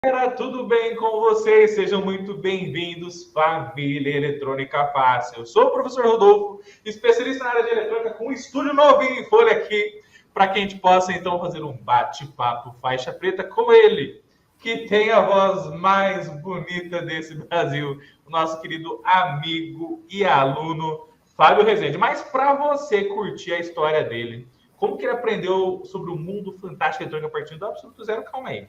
Galera, tudo bem com vocês? Sejam muito bem-vindos, Família Eletrônica Fácil. Eu sou o professor Rodolfo, especialista na área de eletrônica, com um estúdio novinho em folha aqui, para que a gente possa então fazer um bate-papo faixa preta com ele, que tem a voz mais bonita desse Brasil, o nosso querido amigo e aluno Fábio Rezende. Mas para você curtir a história dele, como que ele aprendeu sobre o mundo fantástico eletrônico a partir do absoluto zero, calma aí.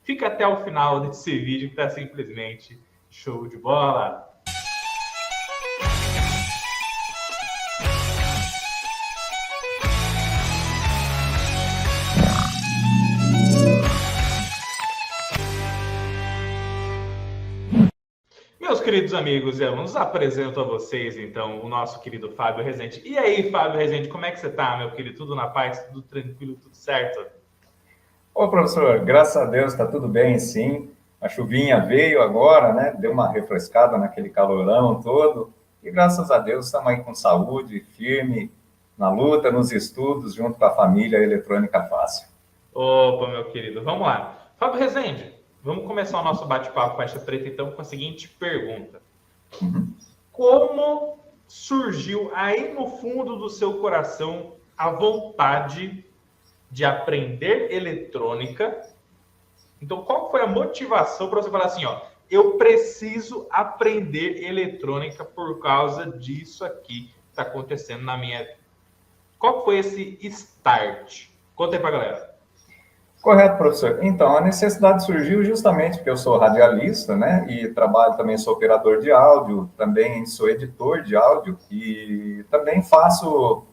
Fica até o final desse vídeo que está simplesmente show de bola. Meus queridos amigos e alunos, apresento a vocês, então, o nosso querido Fábio Rezende. E aí, Fábio Rezende, como é que você tá, meu querido? Tudo na paz, tudo tranquilo, tudo certo? Ô, professor, graças a Deus está tudo bem, sim. A chuvinha veio agora, né? Deu uma refrescada naquele calorão todo. E graças a Deus estamos aí com saúde, firme, na luta, nos estudos, junto com a família Eletrônica Fácil. Opa, meu querido, vamos lá. Fábio Rezende, vamos começar o nosso bate-papo faixa preta, então, com a seguinte pergunta. Como surgiu aí no fundo do seu coração a vontade de aprender eletrônica? Então, qual foi a motivação para você falar assim, ó, eu preciso aprender eletrônica por causa disso aqui que está acontecendo na minha vida? Qual foi esse start? Conta aí para a galera. Correto, professor. Então, a necessidade surgiu justamente porque eu sou radialista, né, e trabalho também, sou operador de áudio, também sou editor de áudio e também faço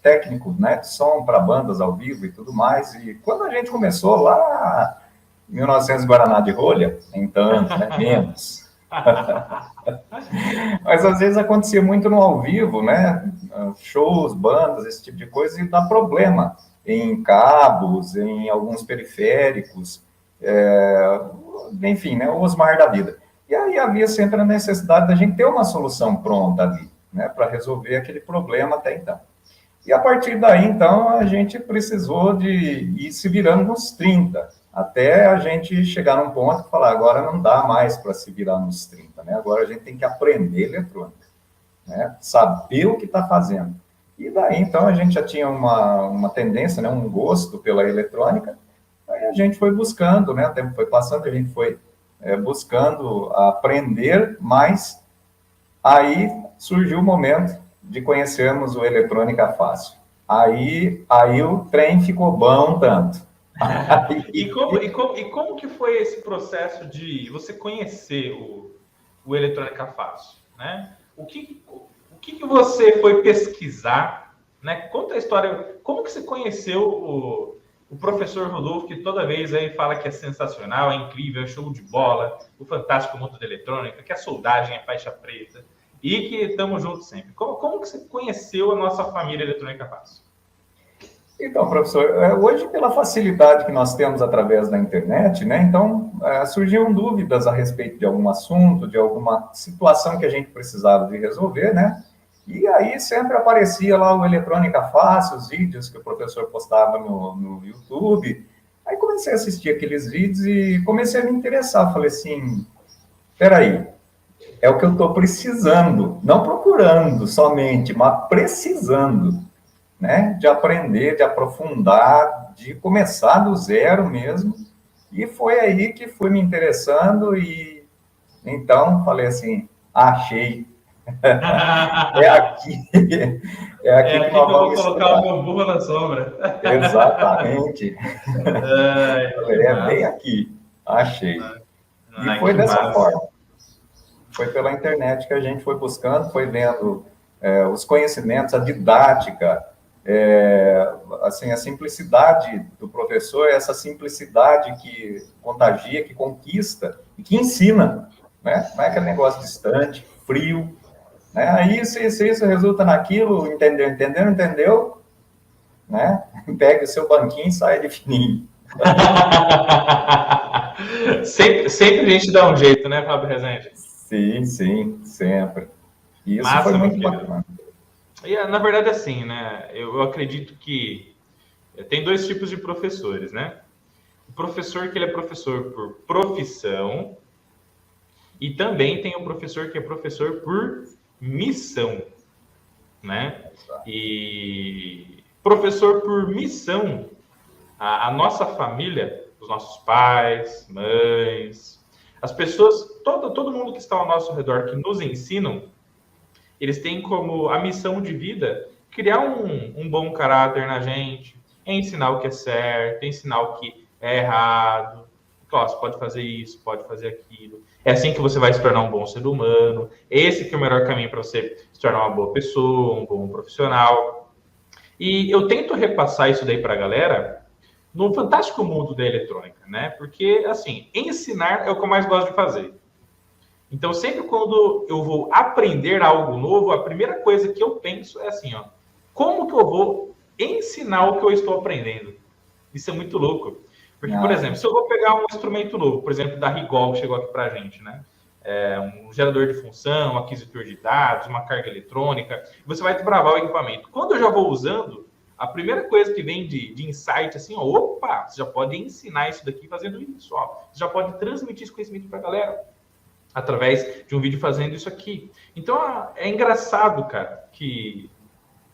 técnico, né, de som para bandas ao vivo e tudo mais. E quando a gente começou lá em 1900 Guaraná de rolha, então, né, menos. Mas às vezes acontecia muito no ao vivo, né, shows, bandas, esse tipo de coisa, e dá problema em cabos, em alguns periféricos, enfim, né, o Osmar da vida. E aí havia sempre a necessidade da gente ter uma solução pronta ali, né, para resolver aquele problema até então. E a partir daí, então, a gente precisou de ir se virando nos 30, até a gente chegar num ponto e falar, agora não dá mais para se virar nos 30, né, agora a gente tem que aprender eletrônica, né, saber o que está fazendo. E daí, então, a gente já tinha uma tendência, né, um gosto pela eletrônica, aí a gente foi buscando, né, o tempo foi passando, a gente foi buscando aprender mais, aí surgiu o momento de conhecermos o Eletrônica Fácil. Aí o trem ficou bom tanto. E como que foi esse processo de você conhecer o Eletrônica Fácil, né? O que você foi pesquisar, né? Conta a história, como que você conheceu o professor Rodolfo, que toda vez aí fala que é sensacional, é incrível, é show de bola, o fantástico mundo da eletrônica, que a soldagem é faixa preta, e que estamos juntos sempre. Como que você conheceu a nossa família Eletrônica Fácil? Então, professor, hoje, pela facilidade que nós temos através da internet, né, então, surgiam dúvidas a respeito de algum assunto, de alguma situação que a gente precisava de resolver, né, e aí sempre aparecia lá o Eletrônica Fácil, os vídeos que o professor postava no YouTube. Aí comecei a assistir aqueles vídeos e comecei a me interessar. Falei assim, peraí, é o que eu estou precisando, não procurando somente, mas precisando, né, de aprender, de aprofundar, de começar do zero mesmo. E foi aí que fui me interessando e então falei assim, achei. É aqui que nós eu vou vamos colocar estudar. o meu burro na sombra. Exatamente. Ai, bem aqui, achei. E foi que dessa massa. forma. Foi pela internet que a gente foi buscando, foi vendo os conhecimentos, a didática, assim, a simplicidade do professor, essa simplicidade que contagia, que conquista e que ensina, né? Não é aquele negócio distante, frio, né? Aí isso resulta naquilo, entendeu, né? Pega o seu banquinho e sai de fininho. sempre a gente dá um jeito, né, Fábio Rezende? Sim, sempre. E isso Massa, foi muito bacana. E, na verdade, assim, né, eu acredito que tem dois tipos de professores, né? professor que ele é professor por profissão e também tem o professor que é professor por missão, né? E professor por missão, a nossa família, os nossos pais, mães, as pessoas, todo mundo que está ao nosso redor que nos ensinam, eles têm como a missão de vida criar um bom caráter na gente, ensinar o que é certo, ensinar o que é errado. Você pode fazer isso, pode fazer aquilo. É assim que você vai se tornar um bom ser humano. Esse que é o melhor caminho para você se tornar uma boa pessoa, um bom profissional. E eu tento repassar isso daí para a galera no fantástico mundo da eletrônica, né? Porque, assim, ensinar é o que eu mais gosto de fazer. Então, sempre quando eu vou aprender algo novo, a primeira coisa que eu penso é assim, ó, como que eu vou ensinar o que eu estou aprendendo? Isso é muito louco. Porque, por exemplo, se eu vou pegar um instrumento novo, por exemplo, da Rigol, que chegou aqui para a gente, né? Um gerador de função, um aquisitor de dados, uma carga eletrônica, você vai desbravar o equipamento. Quando eu já vou usando, a primeira coisa que vem de insight, assim, ó, opa, você já pode ensinar isso daqui fazendo isso, ó. Você já pode transmitir esse conhecimento para a galera através de um vídeo fazendo isso aqui. Então, é engraçado, cara, que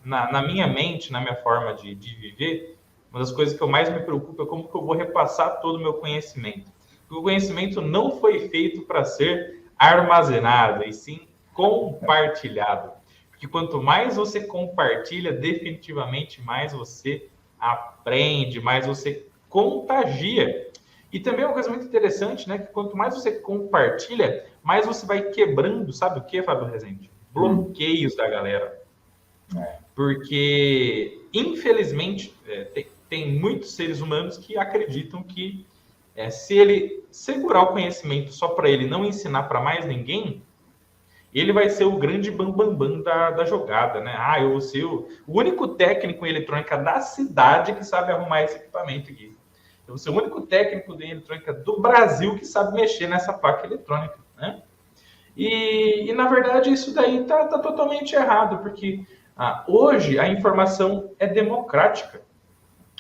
na minha mente, na minha forma de viver, uma das coisas que eu mais me preocupo é como que eu vou repassar todo o meu conhecimento. Porque o conhecimento não foi feito para ser armazenado, e sim compartilhado. Porque quanto mais você compartilha, definitivamente mais você aprende, mais você contagia. E também uma coisa muito interessante, né? Que quanto mais você compartilha, mais você vai quebrando, sabe o que, Fábio Rezende? Bloqueios da galera. Porque, infelizmente, tem muitos seres humanos que acreditam que se ele segurar o conhecimento só para ele, não ensinar para mais ninguém, ele vai ser o grande bambambam da jogada, né? Eu vou ser o único técnico em eletrônica da cidade que sabe arrumar esse equipamento aqui. Eu vou ser o único técnico de eletrônica do Brasil que sabe mexer nessa placa eletrônica, né? E na verdade, isso daí tá totalmente errado, porque hoje a informação é democrática.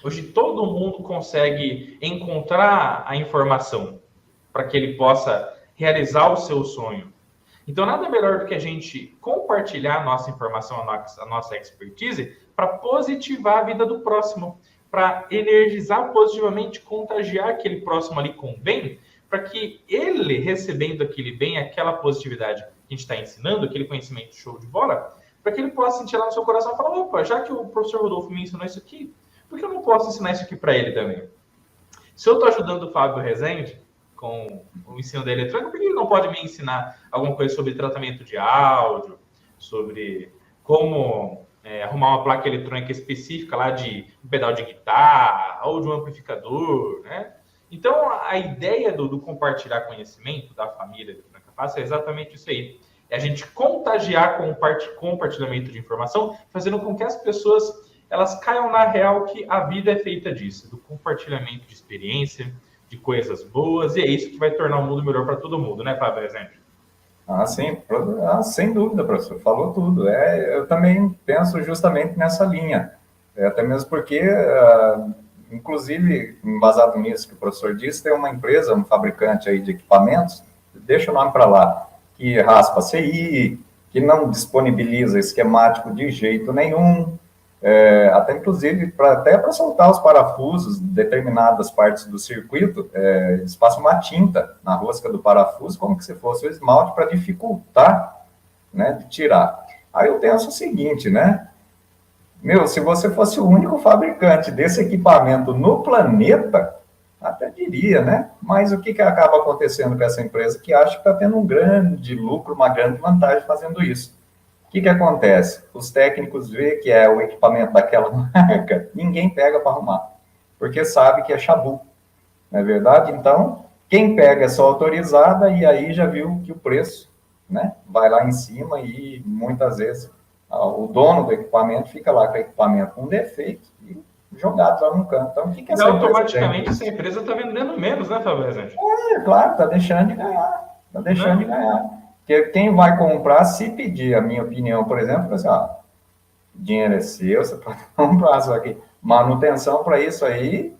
Hoje todo mundo consegue encontrar a informação para que ele possa realizar o seu sonho. Então, nada melhor do que a gente compartilhar a nossa informação, a nossa expertise, para positivar a vida do próximo, para energizar positivamente, contagiar aquele próximo ali com bem, para que ele, recebendo aquele bem, aquela positividade que a gente está ensinando, aquele conhecimento show de bola, para que ele possa sentir lá no seu coração e falar, opa, já que o professor Rodolfo me ensinou isso aqui, por que eu não posso ensinar isso aqui para ele também? Se eu estou ajudando o Fábio Rezende com o ensino da eletrônica, por que ele não pode me ensinar alguma coisa sobre tratamento de áudio, sobre como arrumar uma placa eletrônica específica lá de um pedal de guitarra ou de um amplificador, né? Então, a ideia do compartilhar conhecimento da família eletrônica fácil é exatamente isso aí. É a gente contagiar com o compartilhamento de informação, fazendo com que as pessoas elas caiam na real que a vida é feita disso, do compartilhamento de experiência, de coisas boas, e é isso que vai tornar o mundo melhor para todo mundo, né, Fábio Rezende? Sim, sem dúvida, professor, falou tudo. Eu também penso justamente nessa linha, até mesmo porque, inclusive, embasado nisso que o professor disse, tem uma empresa, um fabricante aí de equipamentos, deixa o nome para lá, que raspa CI, que não disponibiliza esquemático de jeito nenhum, até inclusive até para soltar os parafusos, determinadas partes do circuito, eles passam uma tinta na rosca do parafuso, como que se fosse o esmalte, para dificultar, né, de tirar. Aí eu penso o seguinte, né? Se você fosse o único fabricante desse equipamento no planeta, até diria, né? Mas o que acaba acontecendo com essa empresa que acha que está tendo um grande lucro, uma grande vantagem fazendo isso? O que acontece? Os técnicos veem que é o equipamento daquela marca, ninguém pega para arrumar, porque sabe que é chabu, não é verdade? Então, quem pega é só autorizada e aí já viu que o preço, né, vai lá em cima e muitas vezes o dono do equipamento fica lá com o equipamento com defeito e jogado lá no canto. Então, o que essa automaticamente essa empresa está vendendo menos, né, Fábio? Claro, está deixando de ganhar, Porque quem vai comprar, se pedir, a minha opinião, por exemplo, assim, dinheiro é seu, você pode comprar, só que manutenção para isso aí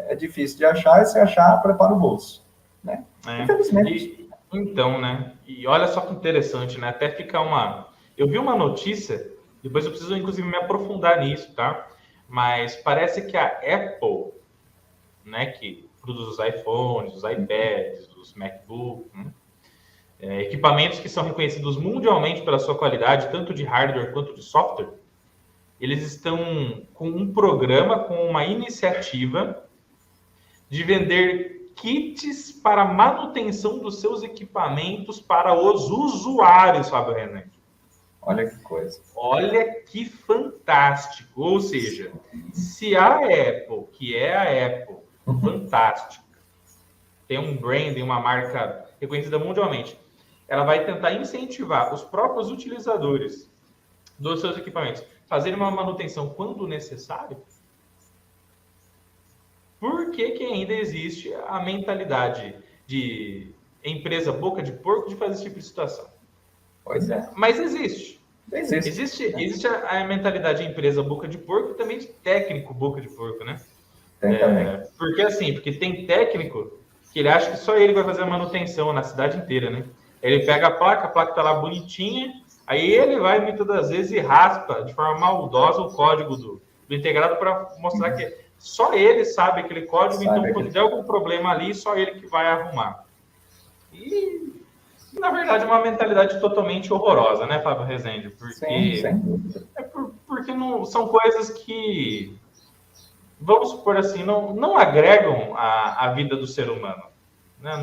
é difícil de achar, e se achar, prepara o bolso, né? Infelizmente. Então, né? E olha só que interessante, né? Até fica uma... Eu vi uma notícia, depois eu preciso, inclusive, me aprofundar nisso, tá? Mas parece que a Apple, né, que produz os iPhones, os iPads, os MacBooks, né? Equipamentos que são reconhecidos mundialmente pela sua qualidade, tanto de hardware quanto de software, eles estão com um programa, com uma iniciativa de vender kits para manutenção dos seus equipamentos para os usuários, Fábio Renan. Olha que coisa. Olha que fantástico. Ou seja, se a Apple, que é a Apple, fantástica, tem um branding, uma marca reconhecida mundialmente, ela vai tentar incentivar os próprios utilizadores dos seus equipamentos fazerem uma manutenção quando necessário. Por que que ainda existe a mentalidade de empresa boca de porco de fazer esse tipo de situação? Pois é. Mas existe. Existe a mentalidade de empresa boca de porco e também de técnico boca de porco, né? Tem também. Porque tem técnico que ele acha que só ele vai fazer a manutenção na cidade inteira, né? Ele pega a placa tá lá bonitinha, aí ele vai muitas das vezes e raspa de forma maldosa o código do integrado para mostrar que só ele sabe aquele código, então quando der algum problema ali, só ele que vai arrumar. E, na verdade, é uma mentalidade totalmente horrorosa, né, Fábio Rezende? Porque, sim, sem dúvida. Porque não, são coisas que, vamos supor assim, não agregam a vida do ser humano, né?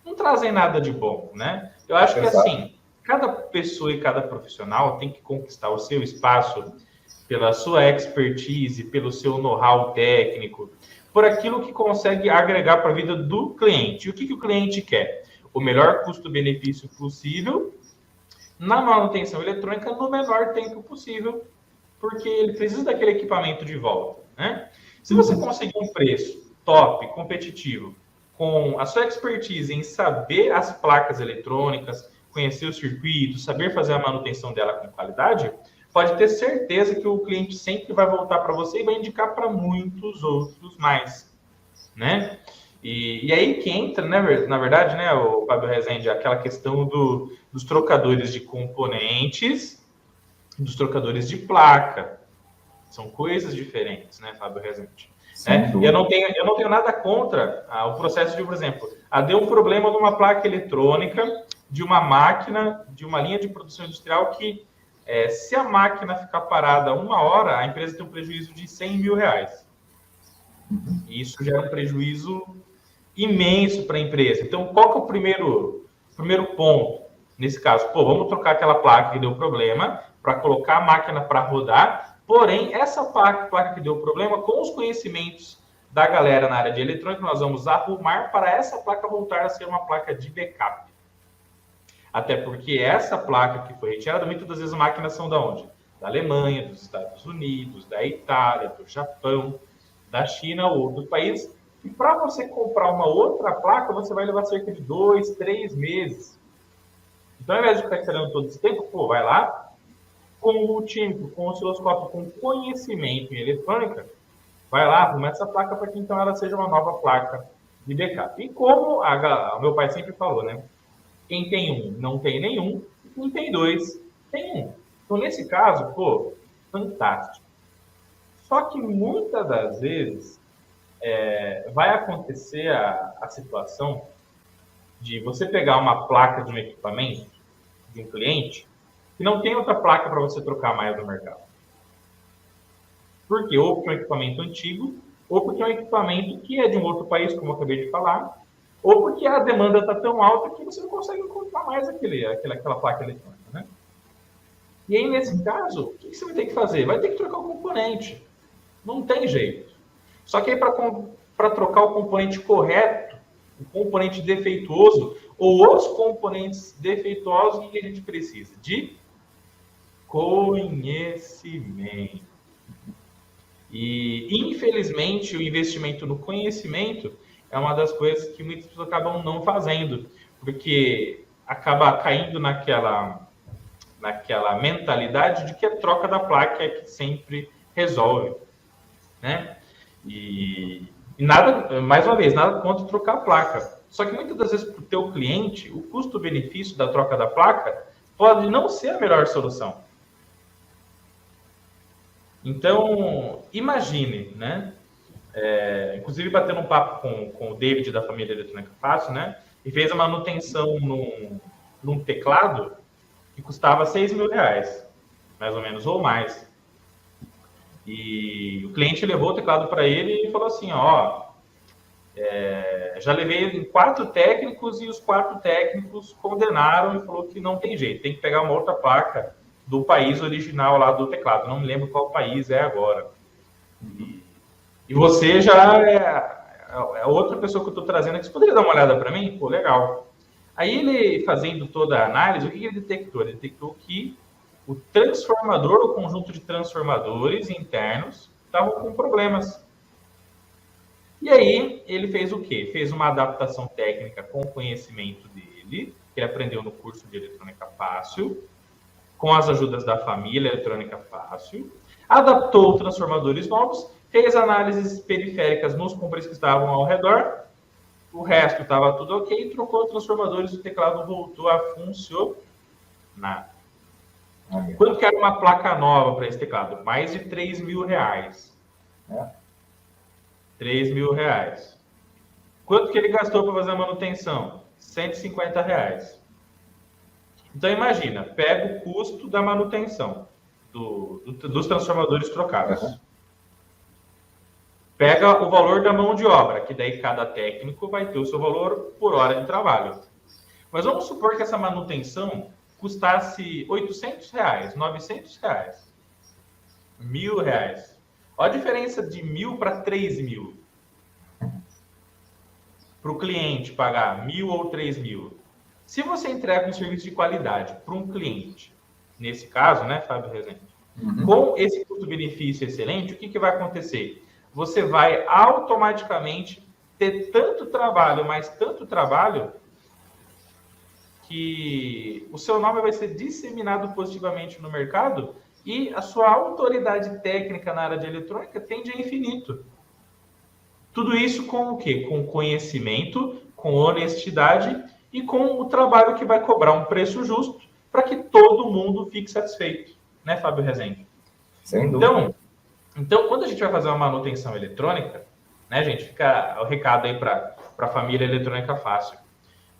Não trazem nada de bom, né? Eu acho que, assim, cada pessoa e cada profissional tem que conquistar o seu espaço pela sua expertise, pelo seu know-how técnico, por aquilo que consegue agregar para a vida do cliente. E o que o cliente quer? O melhor custo-benefício possível na manutenção eletrônica no menor tempo possível, porque ele precisa daquele equipamento de volta, né? Se você conseguir um preço top, competitivo, com a sua expertise em saber as placas eletrônicas, conhecer o circuito, saber fazer a manutenção dela com qualidade, pode ter certeza que o cliente sempre vai voltar para você e vai indicar para muitos outros mais, né? E aí que entra, né, na verdade, né, o Fábio Rezende, aquela questão dos trocadores de componentes, dos trocadores de placa. São coisas diferentes, né, Fábio Rezende? Né? Eu não tenho nada contra o processo de, por exemplo, deu um problema numa placa eletrônica de uma máquina, de uma linha de produção industrial que, se a máquina ficar parada 1 hora, a empresa tem um prejuízo de R$100 mil. E isso gera um prejuízo imenso para a empresa. Então, qual que é o primeiro ponto nesse caso? Vamos trocar aquela placa que deu problema para colocar a máquina para rodar. Porém, essa placa que deu problema, com os conhecimentos da galera na área de eletrônica, nós vamos arrumar para essa placa voltar a ser uma placa de backup. Até porque essa placa que foi retirada, muitas das vezes as máquinas são da onde? Da Alemanha, dos Estados Unidos, da Itália, do Japão, da China ou outros países. E para você comprar uma outra placa, você vai levar cerca de 2, 3 meses. Então, ao invés de ficar esperando todo esse tempo, vai lá, com o multímetro, com o osciloscópio, com conhecimento em eletrônica, vai lá, arruma essa placa para que então ela seja uma nova placa de backup. E como o meu pai sempre falou, né? Quem tem um não tem nenhum, e quem tem 2 tem um. Então, nesse caso, fantástico. Só que muitas das vezes vai acontecer a situação de você pegar uma placa de um equipamento de um cliente que não tem outra placa para você trocar mais no mercado. Por quê? Ou porque é um equipamento antigo, ou porque é um equipamento que é de um outro país, como eu acabei de falar, ou porque a demanda está tão alta que você não consegue encontrar mais aquela placa eletrônica, né? E aí, nesse caso, o que você vai ter que fazer? Vai ter que trocar o componente. Não tem jeito. Só que aí, para trocar o componente correto, o componente defeituoso, ou os componentes defeituosos, o que a gente precisa? De conhecimento. E, infelizmente, o investimento no conhecimento é uma das coisas que muitas pessoas acabam não fazendo, porque acaba caindo naquela mentalidade de que a troca da placa é que sempre resolve, né? E E nada, mais uma vez, nada contra trocar a placa. Só que muitas das vezes, para o teu cliente, o custo-benefício da troca da placa pode não ser a melhor solução. Então, imagine, né? Inclusive, batendo um papo com o David da família Eletrônica Fácil, né? E fez a manutenção num teclado que custava R$6.000, mais ou menos, ou mais. E o cliente levou o teclado para ele e falou assim, ó, já levei em 4 técnicos e os 4 técnicos condenaram e falou que não tem jeito, tem que pegar uma outra placa do país original lá do teclado. Não me lembro qual país é agora. E você já é outra pessoa que eu estou trazendo aqui. Você poderia dar uma olhada para mim? Pô, legal. Aí ele, fazendo toda a análise, o que ele detectou? Ele detectou que o transformador, o conjunto de transformadores internos, estavam com problemas. E aí, ele fez o quê? Fez uma adaptação técnica com o conhecimento dele, que ele aprendeu no curso de Eletrônica Fácil, com as ajudas da família Eletrônica Fácil, adaptou transformadores novos, fez análises periféricas nos componentes que estavam ao redor, o resto estava tudo ok, trocou transformadores e o teclado voltou a funcionar. Quanto que era uma placa nova para esse teclado? Mais de R$3.000. R$3.000. Quanto que ele gastou para fazer a manutenção? R$150. Então, imagina, pega o custo da manutenção dos transformadores trocados. Pega o valor da mão de obra, que daí cada técnico vai ter o seu valor por hora de trabalho. Mas vamos supor que essa manutenção custasse R$800, R$900, R$1.000. Olha a diferença de 1.000 para 3.000. Para o cliente pagar 1.000 ou 3.000. Se você entrega um serviço de qualidade para um cliente, nesse caso, né, Fábio Rezende, com esse custo-benefício excelente, o que vai acontecer? Você vai automaticamente ter tanto trabalho, mas tanto trabalho, que o seu nome vai ser disseminado positivamente no mercado e a sua autoridade técnica na área de eletrônica tende a infinito. Tudo isso com o quê? Com conhecimento, com honestidade e com o trabalho que vai cobrar um preço justo para que todo mundo fique satisfeito. Né, Fábio Rezende? Sem dúvida. Então, quando a gente vai fazer uma manutenção eletrônica, né, gente, fica o recado aí para a família Eletrônica Fácil.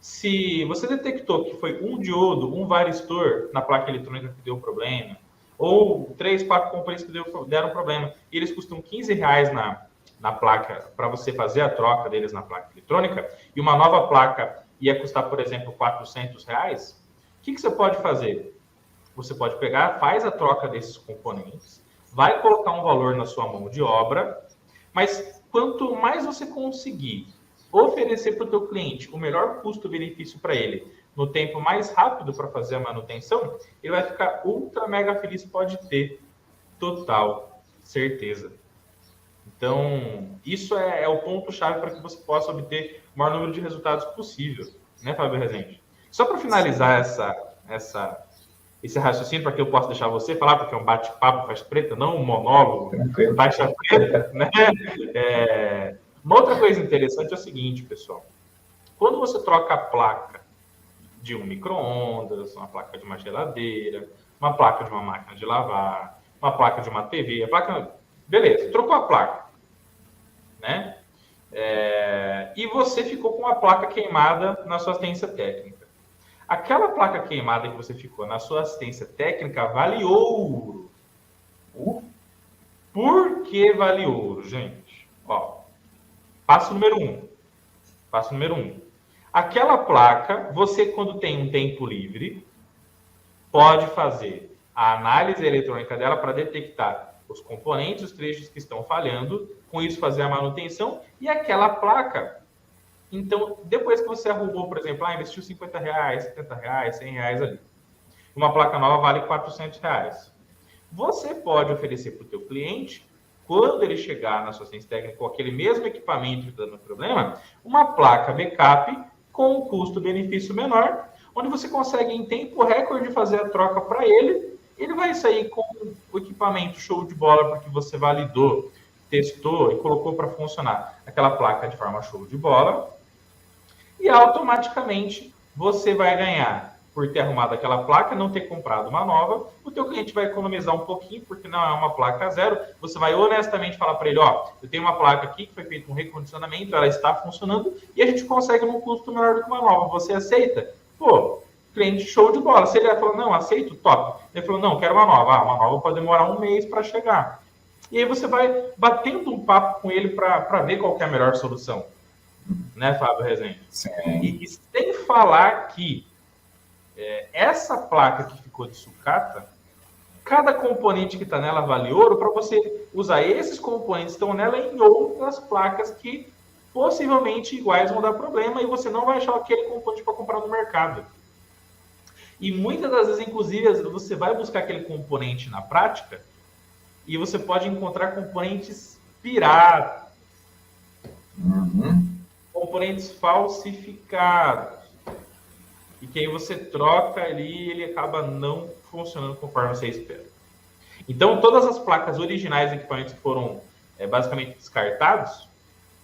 Se você detectou que foi um diodo, um varistor na placa eletrônica que deu problema, ou 3, 4 componentes que deram problema, e eles custam R$15 na placa para você fazer a troca deles na placa eletrônica, e uma nova placa ia custar, por exemplo, R$400, o que você pode fazer? Você pode pegar, faz a troca desses componentes, vai colocar um valor na sua mão de obra, mas quanto mais você conseguir oferecer para o teu cliente o melhor custo-benefício para ele, no tempo mais rápido para fazer a manutenção, ele vai ficar ultra mega feliz, pode ter total certeza. Então, isso é o ponto-chave para que você possa obter o maior número de resultados possível, né, Fábio Rezende? Só para finalizar esse raciocínio, para que eu possa deixar você falar, porque é um bate-papo faixa preta, não um monólogo faixa preta, né? Uma outra coisa interessante é o seguinte, pessoal. Quando você troca a placa de um micro-ondas, uma placa de uma geladeira, uma placa de uma máquina de lavar, uma placa de uma TV, a placa... Beleza, trocou a placa, né? E você ficou com a placa queimada na sua assistência técnica. Aquela placa queimada que você ficou na sua assistência técnica vale ouro. Por que vale ouro, gente? Ó, passo número 1. Passo número 1. Aquela placa, você, quando tem um tempo livre, pode fazer a análise eletrônica dela para detectar os componentes, os trechos que estão falhando, com isso fazer a manutenção, e aquela placa, então, depois que você arrumou, por exemplo, investiu R$50, R$70, R$100 ali, uma placa nova vale R$400. Você pode oferecer para o teu cliente, quando ele chegar na sua assistência técnica com aquele mesmo equipamento que está dando problema, uma placa backup com um custo-benefício menor, onde você consegue em tempo recorde fazer a troca para ele, ele vai sair com o equipamento show de bola porque você validou, testou e colocou para funcionar aquela placa de forma show de bola, e automaticamente você vai ganhar por ter arrumado aquela placa, não ter comprado uma nova. O teu cliente vai economizar um pouquinho, porque não é uma placa zero. Você vai honestamente falar para ele, ó, eu tenho uma placa aqui que foi feito um recondicionamento, ela está funcionando e a gente consegue num custo menor do que uma nova. Você aceita? Pô, cliente show de bola. Se ele falou, não, aceito, top. Ele falou, não, quero uma nova. Ah, uma nova pode demorar um mês para chegar. E aí você vai batendo um papo com ele para ver qual que é a melhor solução. Né, Fábio Rezende? Sim. E sem falar que essa placa que ficou de sucata, cada componente que está nela vale ouro para você usar esses componentes que estão nela em outras placas que possivelmente iguais vão dar problema e você não vai achar aquele componente para comprar no mercado. E muitas das vezes, inclusive, você vai buscar aquele componente na prática e você pode encontrar componentes piratas. Componentes falsificados. E que aí você troca ali e ele acaba não funcionando conforme você espera. Então, todas as placas originais de equipamentos que foram basicamente descartados,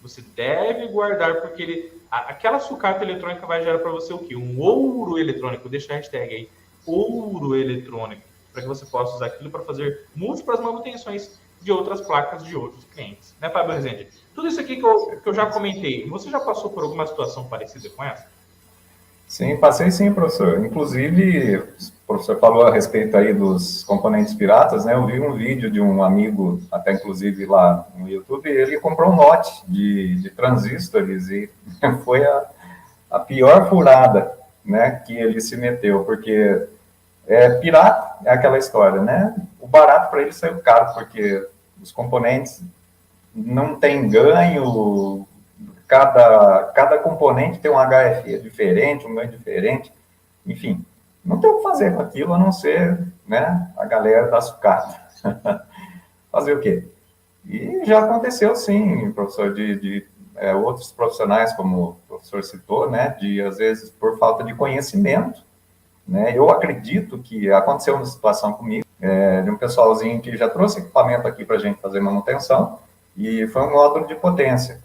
você deve guardar, porque aquela sucata eletrônica vai gerar para você o quê? Um ouro eletrônico. Deixa a hashtag aí, ouro eletrônico, para que você possa usar aquilo para fazer múltiplas manutenções de outras placas de outros clientes. Né, Fábio Rezende? Tudo isso aqui que eu já comentei, você já passou por alguma situação parecida com essa? Sim, passei sim, professor. Inclusive, o professor falou a respeito aí dos componentes piratas, né? Eu vi um vídeo de um amigo, até inclusive lá no YouTube, ele comprou um lote de transistores e foi a pior furada, né, que ele se meteu, porque pirata é aquela história, né? O barato para ele saiu caro, porque os componentes não tem ganho. Cada componente tem um HFE diferente, um ganho diferente, enfim, não tem o que fazer com aquilo, a não ser, né, a galera da sucata. Fazer o quê? E já aconteceu, sim, professor, de outros profissionais, como o professor citou, né, de, às vezes, por falta de conhecimento, né, eu acredito que aconteceu uma situação comigo, de um pessoalzinho que já trouxe equipamento aqui para a gente fazer manutenção, e foi um módulo de potência,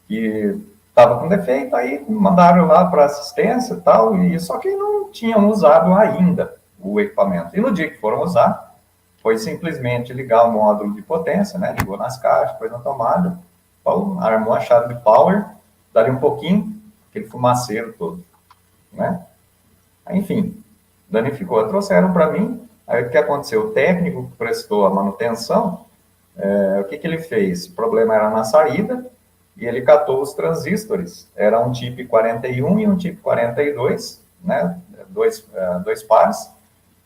que estava com defeito, aí mandaram lá para assistência e tal, e só que não tinham usado ainda o equipamento. E no dia que foram usar, foi simplesmente ligar o módulo de potência, né? Ligou nas caixas, pôs na tomada, armou a chave de power, dali um pouquinho, aquele fumaceiro todo, né? Aí, enfim, danificou. Trouxeram para mim, aí o que aconteceu? O técnico que prestou a manutenção, o que ele fez? O problema era na saída, e ele catou os transistores, era um tipo 41 e um tipo 42, né, dois pares,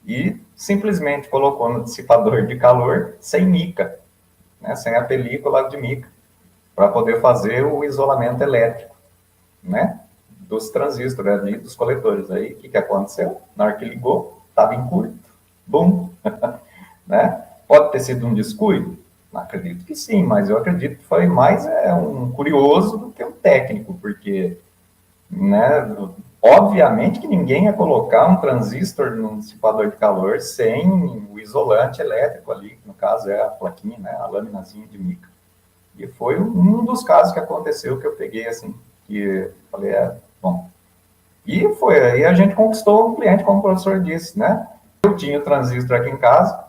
e simplesmente colocou no dissipador de calor sem mica, né, sem a película de mica, para poder fazer o isolamento elétrico, né, dos transistores, ali, dos coletores. Aí, o que aconteceu? Na hora que ligou, estava em curto, bum, né, pode ter sido um descuido? Acredito que sim, mas eu acredito que foi mais um curioso do que um técnico, porque, né, obviamente que ninguém ia colocar um transistor num dissipador de calor sem o isolante elétrico ali, que no caso é a plaquinha, né, a laminazinha de mica. E foi um dos casos que aconteceu que eu peguei assim, que falei, bom. E foi aí a gente conquistou um cliente, como o professor disse, né? Eu tinha o transistor aqui em casa,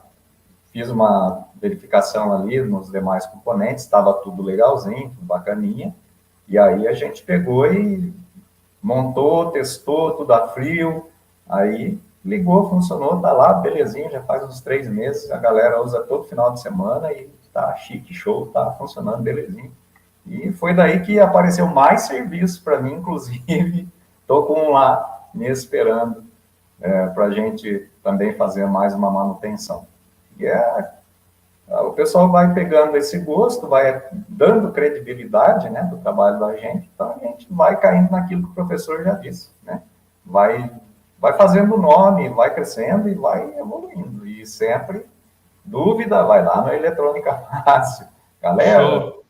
fiz uma verificação ali nos demais componentes, estava tudo legalzinho, tudo bacaninha, e aí a gente pegou e montou, testou, tudo a frio, aí ligou, funcionou, tá lá, belezinha, já faz uns 3 meses, a galera usa todo final de semana e tá chique, show, tá funcionando, belezinha. E foi daí que apareceu mais serviço para mim, inclusive, tô com um lá me esperando para a gente também fazer mais uma manutenção. E o pessoal vai pegando esse gosto, vai dando credibilidade, né, do trabalho da gente, então a gente vai caindo naquilo que o professor já disse, né, vai fazendo nome, vai crescendo e vai evoluindo, e sempre, dúvida, vai lá no Eletrônica Fácil, galera. Show.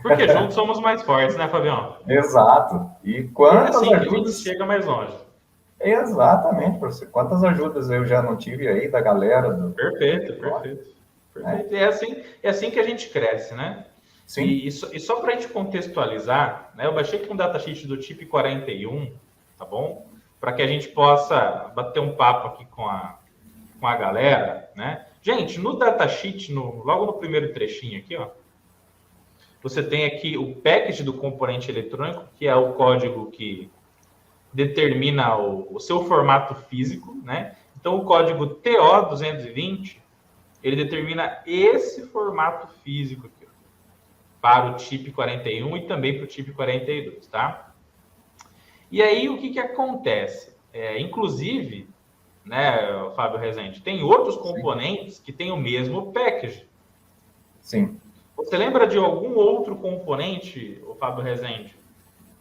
Porque juntos somos mais fortes, né, Fabião? Exato, e quantas assim ajudas... que a gente chega mais longe. Exatamente, professor, quantas ajudas eu já não tive aí da galera... Perfeito. É assim que a gente cresce, né? Sim. E só para a gente contextualizar, né, eu baixei aqui um datasheet do TIP 41, tá bom? Para que a gente possa bater um papo aqui com a galera, né? Gente, no datasheet, logo no primeiro trechinho aqui, ó, você tem aqui o package do componente eletrônico, que é o código que determina o seu formato físico, né? Então, o código TO220, ele determina esse formato físico aqui, ó, para o TIP 41 e também para o TIP 42, tá? E aí, o que acontece? Inclusive, né, Fábio Rezende, tem outros componentes que têm o mesmo package. Sim. Você lembra de algum outro componente, o Fábio Rezende,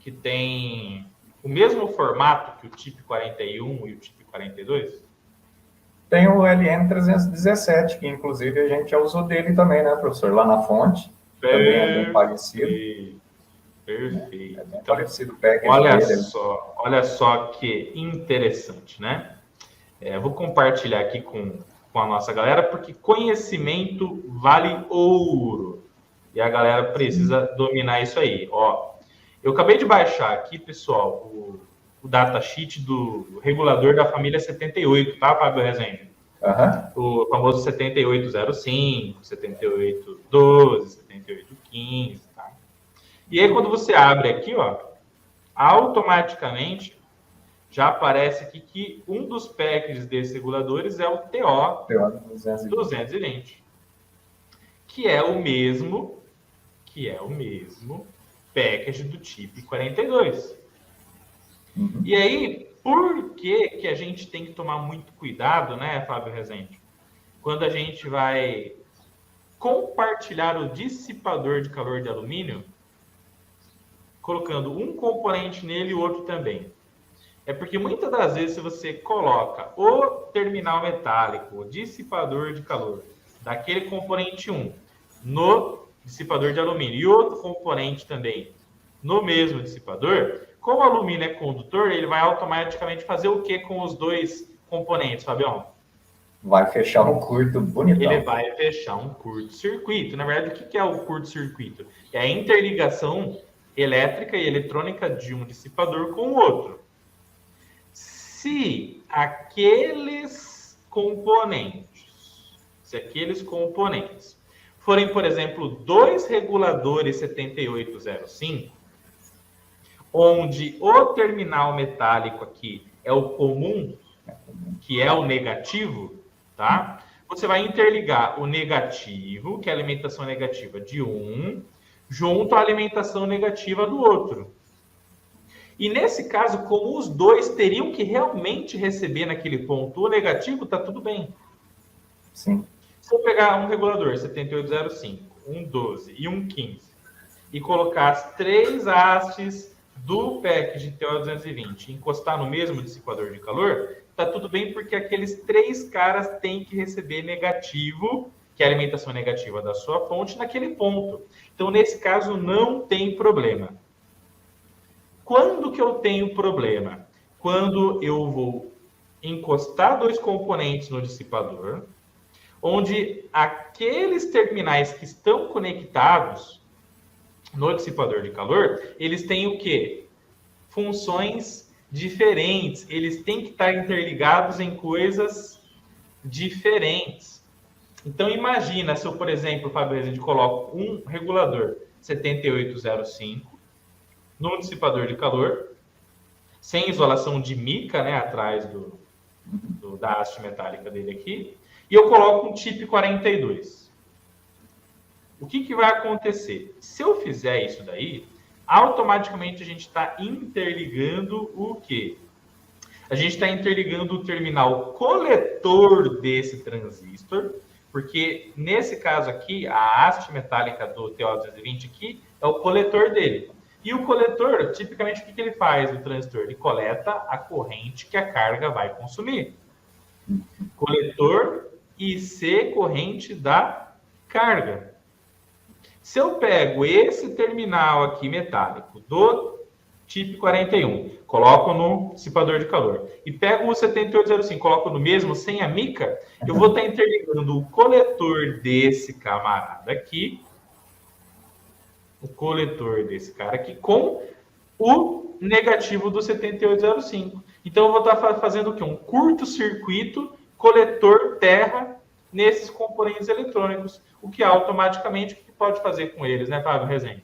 que tem o mesmo formato que o TIP 41 e o TIP 42? Tem o LN317, que inclusive a gente já usou dele também, né, professor? Lá na fonte. Também é bem parecido. Perfeito. É bem então, parecido o package dele. Olha só que interessante, né? Vou compartilhar aqui com a nossa galera, porque conhecimento vale ouro. E a galera precisa dominar isso aí. Ó, eu acabei de baixar aqui, pessoal, o datasheet do regulador da família 78, tá, Fábio Rezende? O famoso 7805, 7812, 7815, tá? E aí, quando você abre aqui, ó, automaticamente já aparece aqui que um dos packages desses reguladores é o TO220, que é o mesmo package do TIP 42. E aí, por que a gente tem que tomar muito cuidado, né, Fábio Rezende? Quando a gente vai compartilhar o dissipador de calor de alumínio, colocando um componente nele e o outro também. É porque muitas das vezes, se você coloca o terminal metálico, o dissipador de calor, daquele componente 1 no dissipador de alumínio e outro componente também no mesmo dissipador, como o alumínio é condutor, ele vai automaticamente fazer o que com os dois componentes, Fabião? Vai fechar um curto bonitão. Ele vai fechar um curto-circuito. Na verdade, o que é o curto-circuito? É a interligação elétrica e eletrônica de um dissipador com o outro. Se aqueles componentes forem, por exemplo, dois reguladores 7805, onde o terminal metálico aqui é o comum, que é o negativo, tá? Você vai interligar o negativo, que é a alimentação negativa de um, junto à alimentação negativa do outro. E nesse caso, como os dois teriam que realmente receber naquele ponto o negativo, tá tudo bem. Sim. Se eu pegar um regulador 7805, um 12 e um 15 e colocar as três hastes do package TO220 e encostar no mesmo dissipador de calor, tá tudo bem, porque aqueles três caras têm que receber negativo, que é a alimentação negativa da sua fonte, naquele ponto. Então, nesse caso, não tem problema. Quando que eu tenho problema? Quando eu vou encostar dois componentes no dissipador, onde aqueles terminais que estão conectados no dissipador de calor, eles têm o quê? Funções diferentes. Eles têm que estar interligados em coisas diferentes. Então, imagina se eu, por exemplo, Fábio, a gente coloca um regulador 7805 no dissipador de calor, sem isolação de mica, né, atrás da haste metálica dele aqui, e eu coloco um TIP 42. O que vai acontecer? Se eu fizer isso daí, automaticamente a gente está interligando o quê? A gente está interligando o terminal coletor desse transistor, porque nesse caso aqui, a haste metálica do TO220 aqui é o coletor dele. E o coletor, tipicamente, o que ele faz no transistor? Ele coleta a corrente que a carga vai consumir. Coletor IC, corrente da carga. Se eu pego esse terminal aqui metálico do TIP 41, coloco no dissipador de calor, e pego o 7805, coloco no mesmo, sem a mica, eu vou estar interligando o coletor desse camarada aqui o coletor desse cara aqui com o negativo do 7805. Então, eu vou estar fazendo o quê? Um curto-circuito coletor terra nesses componentes eletrônicos, o que automaticamente, o que pode fazer com eles, né, Fábio Rezende?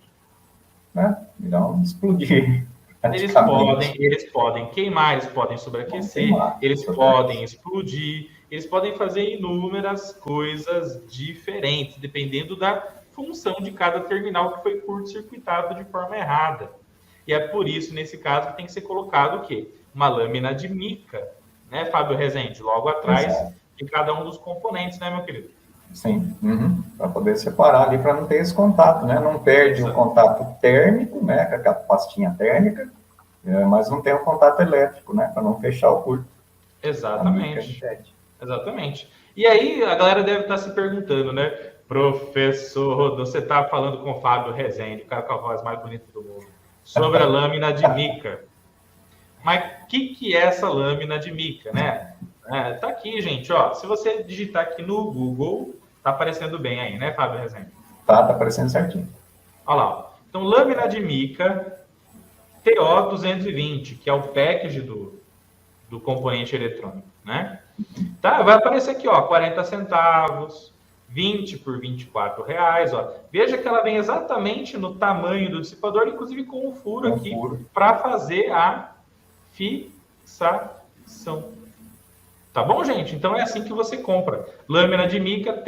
Não explodir. Eles podem queimar, eles podem sobreaquecer, eles podem explodir, eles podem fazer inúmeras coisas diferentes, dependendo da função de cada terminal que foi curto-circuitado de forma errada. E é por isso, nesse caso, que tem que ser colocado o quê? Uma lâmina de mica, né, Fábio Rezende? Logo atrás de cada um dos componentes, né, meu querido? Sim, para poder separar ali, para não ter esse contato, né? Não perde o contato térmico, né? Com aquela pastinha térmica, mas não tem o contato elétrico, né? Para não fechar o curto. Exatamente. Exatamente. E aí, a galera deve estar se perguntando, né? Professor, você está falando com o Fábio Rezende, o cara com a voz mais bonita do mundo, sobre a lâmina de mica. Mas o que é essa lâmina de mica, né? Tá aqui, gente, ó. Se você digitar aqui no Google, tá aparecendo bem aí, né, Fábio Rezende? Tá aparecendo certinho. Olha lá, ó. Então, lâmina de mica TO220, que é o package do componente eletrônico, né? Tá, vai aparecer aqui, ó, 40 centavos, 20 por R$24, ó. Veja que ela vem exatamente no tamanho do dissipador, inclusive com o furo aqui, para fazer a fixação. Tá bom, gente? Então é assim que você compra. Lâmina de mica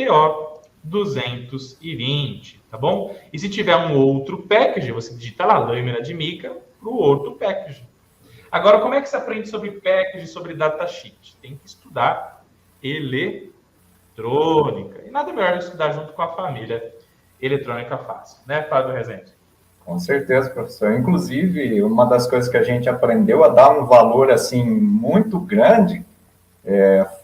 TO220, tá bom? E se tiver um outro package, você digita lá, lâmina de mica, para o outro package. Agora, como é que se aprende sobre package, sobre datasheet? Tem que estudar eletrônica. E nada melhor que estudar junto com a família Eletrônica Fácil, né, Fábio Rezende? Com certeza, professor. Inclusive, uma das coisas que a gente aprendeu a dar um valor, assim, muito grande,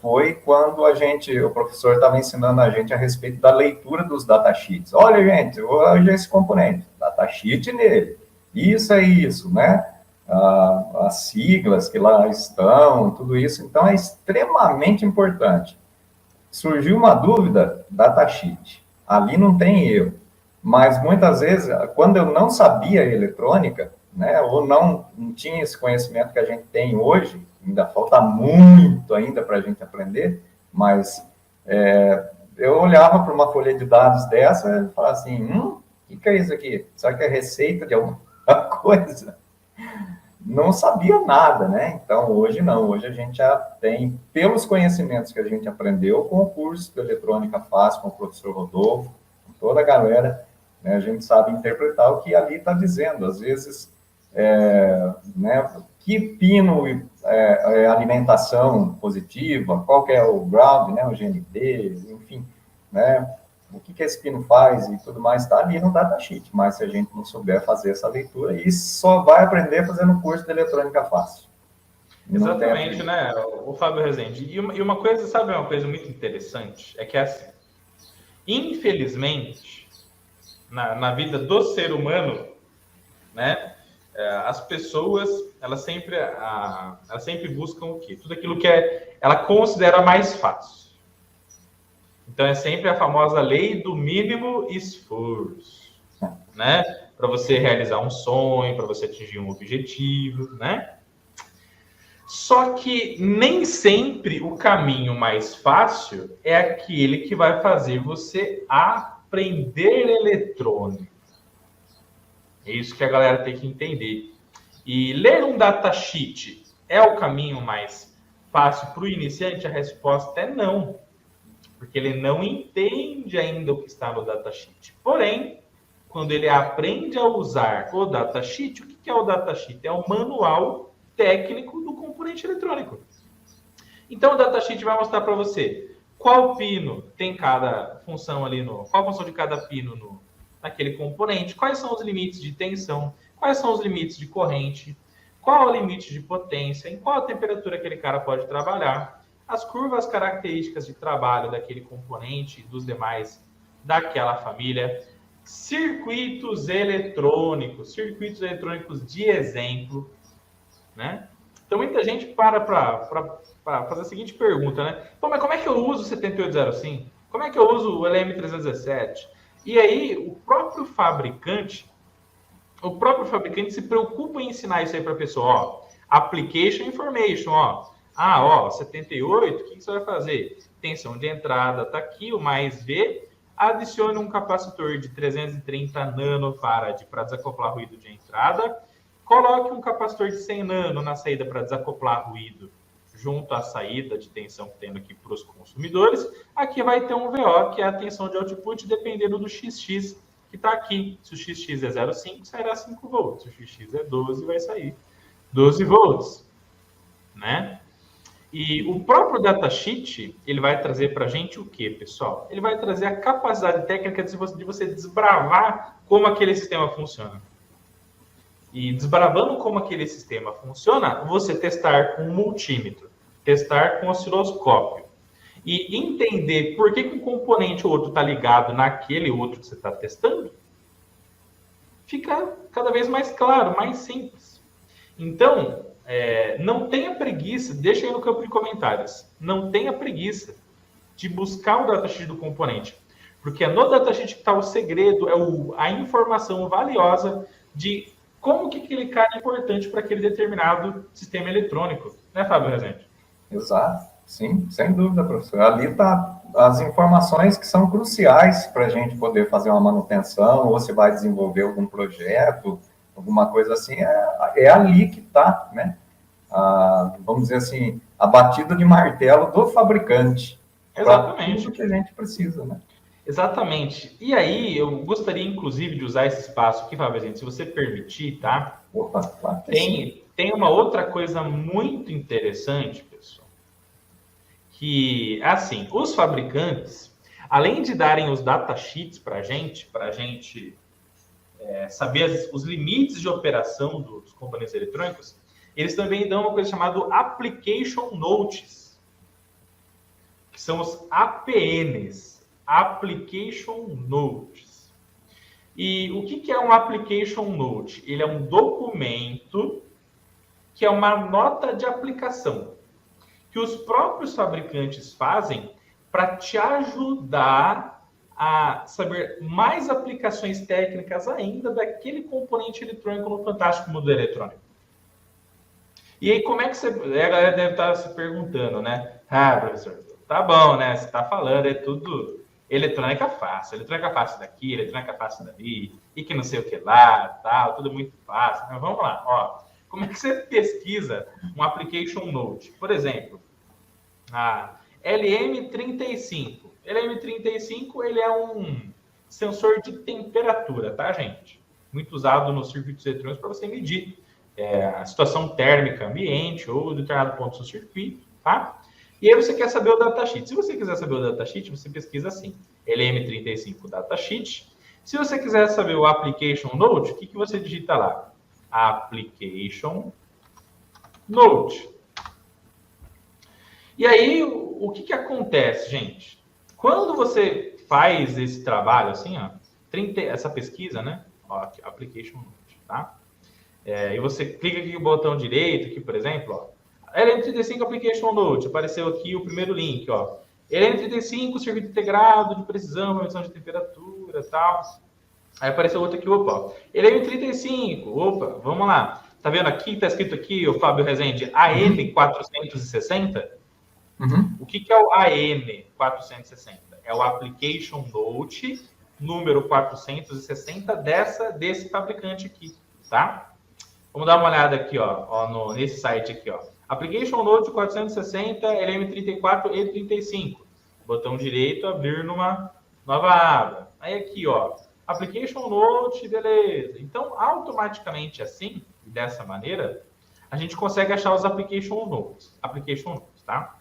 foi quando o professor estava ensinando a gente a respeito da leitura dos datasheets. Olha, gente, hoje é esse componente, datasheet nele. Isso é isso, né? As siglas que lá estão, tudo isso. Então, é extremamente importante. Surgiu uma dúvida, datasheet. Ali não tem erro. Mas, muitas vezes, quando eu não sabia eletrônica, né, ou não tinha esse conhecimento que a gente tem hoje, ainda falta muito ainda para a gente aprender, mas eu olhava para uma folha de dados dessa e falava assim, o que é isso aqui? Será que é receita de alguma coisa? Não sabia nada, né? Então, hoje não. Hoje a gente já tem, pelos conhecimentos que a gente aprendeu com o curso de Eletrônica Fácil, com o professor Rodolfo, com toda a galera, né, a gente sabe interpretar o que ali está dizendo. Às vezes, né, que pino é alimentação positiva, qual que é o ground, né, o GND, enfim, né, o que esse pino faz e tudo mais, está ali no datasheet, mas se a gente não souber fazer essa leitura, isso só vai aprender fazendo um curso de eletrônica fácil. Exatamente, né, o Fábio Rezende. E uma coisa, sabe, uma coisa muito interessante, é que assim, infelizmente, na vida do ser humano, né, as pessoas, elas sempre buscam o quê? Tudo aquilo que ela considera mais fácil. Então, é sempre a famosa lei do mínimo esforço, né? Para você realizar um sonho, para você atingir um objetivo, né? Só que nem sempre o caminho mais fácil é aquele que vai fazer você aprender eletrônica. É isso que a galera tem que entender. E ler um datasheet é o caminho mais fácil para o iniciante? A resposta é não. Porque ele não entende ainda o que está no datasheet. Porém, quando ele aprende a usar o datasheet, o que é o datasheet? É o manual técnico do componente eletrônico. Então, o datasheet vai mostrar para você qual pino tem cada função ali, qual a função de cada pino naquele componente, quais são os limites de tensão, quais são os limites de corrente, qual é o limite de potência, em qual temperatura aquele cara pode trabalhar, as curvas características de trabalho daquele componente e dos demais daquela família, circuitos eletrônicos de exemplo, né? Então, muita gente para fazer a seguinte pergunta, né? Pô, mas como é que eu uso o 7805? Como é que eu uso o LM317? E aí, o próprio fabricante, o próprio fabricante se preocupa em ensinar isso aí para a pessoa, ó, application information, ó. Ah, ó, 78, o que você vai fazer? Tensão de entrada tá aqui, o mais V, adicione um capacitor de 330 nanofarad para desacoplar ruído de entrada, coloque um capacitor de 100 nano na saída para desacoplar ruído junto à saída de tensão que tem aqui para os consumidores. Aqui vai ter um VO, que é a tensão de output, dependendo do XX que está aqui. Se o XX é 0,5, sairá 5 volts. Se o XX é 12, vai sair 12 volts. Né? E o próprio datasheet, ele vai trazer para a gente o quê, pessoal? Ele vai trazer a capacidade técnica de você desbravar como aquele sistema funciona. E desbravando como aquele sistema funciona, você testar com um multímetro, testar com osciloscópio e entender por que um componente ou outro está ligado naquele outro que você está testando, fica cada vez mais claro, mais simples. Então, não tenha preguiça, deixa aí no campo de comentários, não tenha preguiça de buscar o datasheet do componente, porque é no datasheet que está o segredo, a informação valiosa de como que aquele cara é importante para aquele determinado sistema eletrônico, né, Fábio Rezende? Exato, sim, sem dúvida, professor. Ali está as informações que são cruciais para a gente poder fazer uma manutenção, ou se vai desenvolver algum projeto, alguma coisa assim, é ali que está, né? Vamos dizer assim, a batida de martelo do fabricante. Exatamente. Tudo que a gente precisa, né? Exatamente. E aí, eu gostaria, inclusive, de usar esse espaço aqui, Fábio, gente, se você permitir, tá? Opa, claro que tem uma outra coisa muito interessante, pessoal, que, assim, os fabricantes, além de darem os datasheets para a gente saber os limites de operação dos componentes eletrônicos, eles também dão uma coisa chamada Application Notes, que são os APNs, Application Notes. E o que é um Application Note? Ele é um documento que é uma nota de aplicação que os próprios fabricantes fazem para te ajudar a saber mais aplicações técnicas ainda daquele componente eletrônico no fantástico mundo eletrônico. E aí, como é que você... A galera deve estar se perguntando, né? Ah, professor, tá bom, né? Você está falando, é tudo eletrônica fácil daqui, eletrônica fácil dali, e que não sei o que lá, tal, tudo muito fácil. Mas vamos lá, ó. Como é que você pesquisa um application note? Por exemplo, a LM35. LM35, ele é um sensor de temperatura, tá, gente? Muito usado nos circuitos eletrônicos para você medir a situação térmica ambiente ou determinado ponto do circuito, tá? E aí você quer saber o datasheet. Se você quiser saber o datasheet, você pesquisa assim, LM35 datasheet. Se você quiser saber o application note, o que você digita lá? Application note. E aí, o que acontece, gente? Quando você faz esse trabalho, assim, ó, essa pesquisa, né? Ó, aqui, application note, tá? E você clica aqui no botão direito, aqui, por exemplo, ó. LM35 Application Note, apareceu aqui o primeiro link, ó. LM35, circuito integrado de precisão, medição de temperatura e tal. Aí apareceu outro aqui, opa. LM35, opa, vamos lá. Tá vendo aqui, tá escrito aqui, o Fábio Rezende, AN460? Uhum. O que é o AN460? É o Application Note número 460 desse fabricante aqui, tá? Vamos dar uma olhada aqui, ó nesse site aqui, ó. Application Note 460, LM34 e 35. Botão direito, abrir numa nova aba. Aí aqui, ó, Application Note, beleza. Então, automaticamente assim, dessa maneira, a gente consegue achar os Application Notes, tá?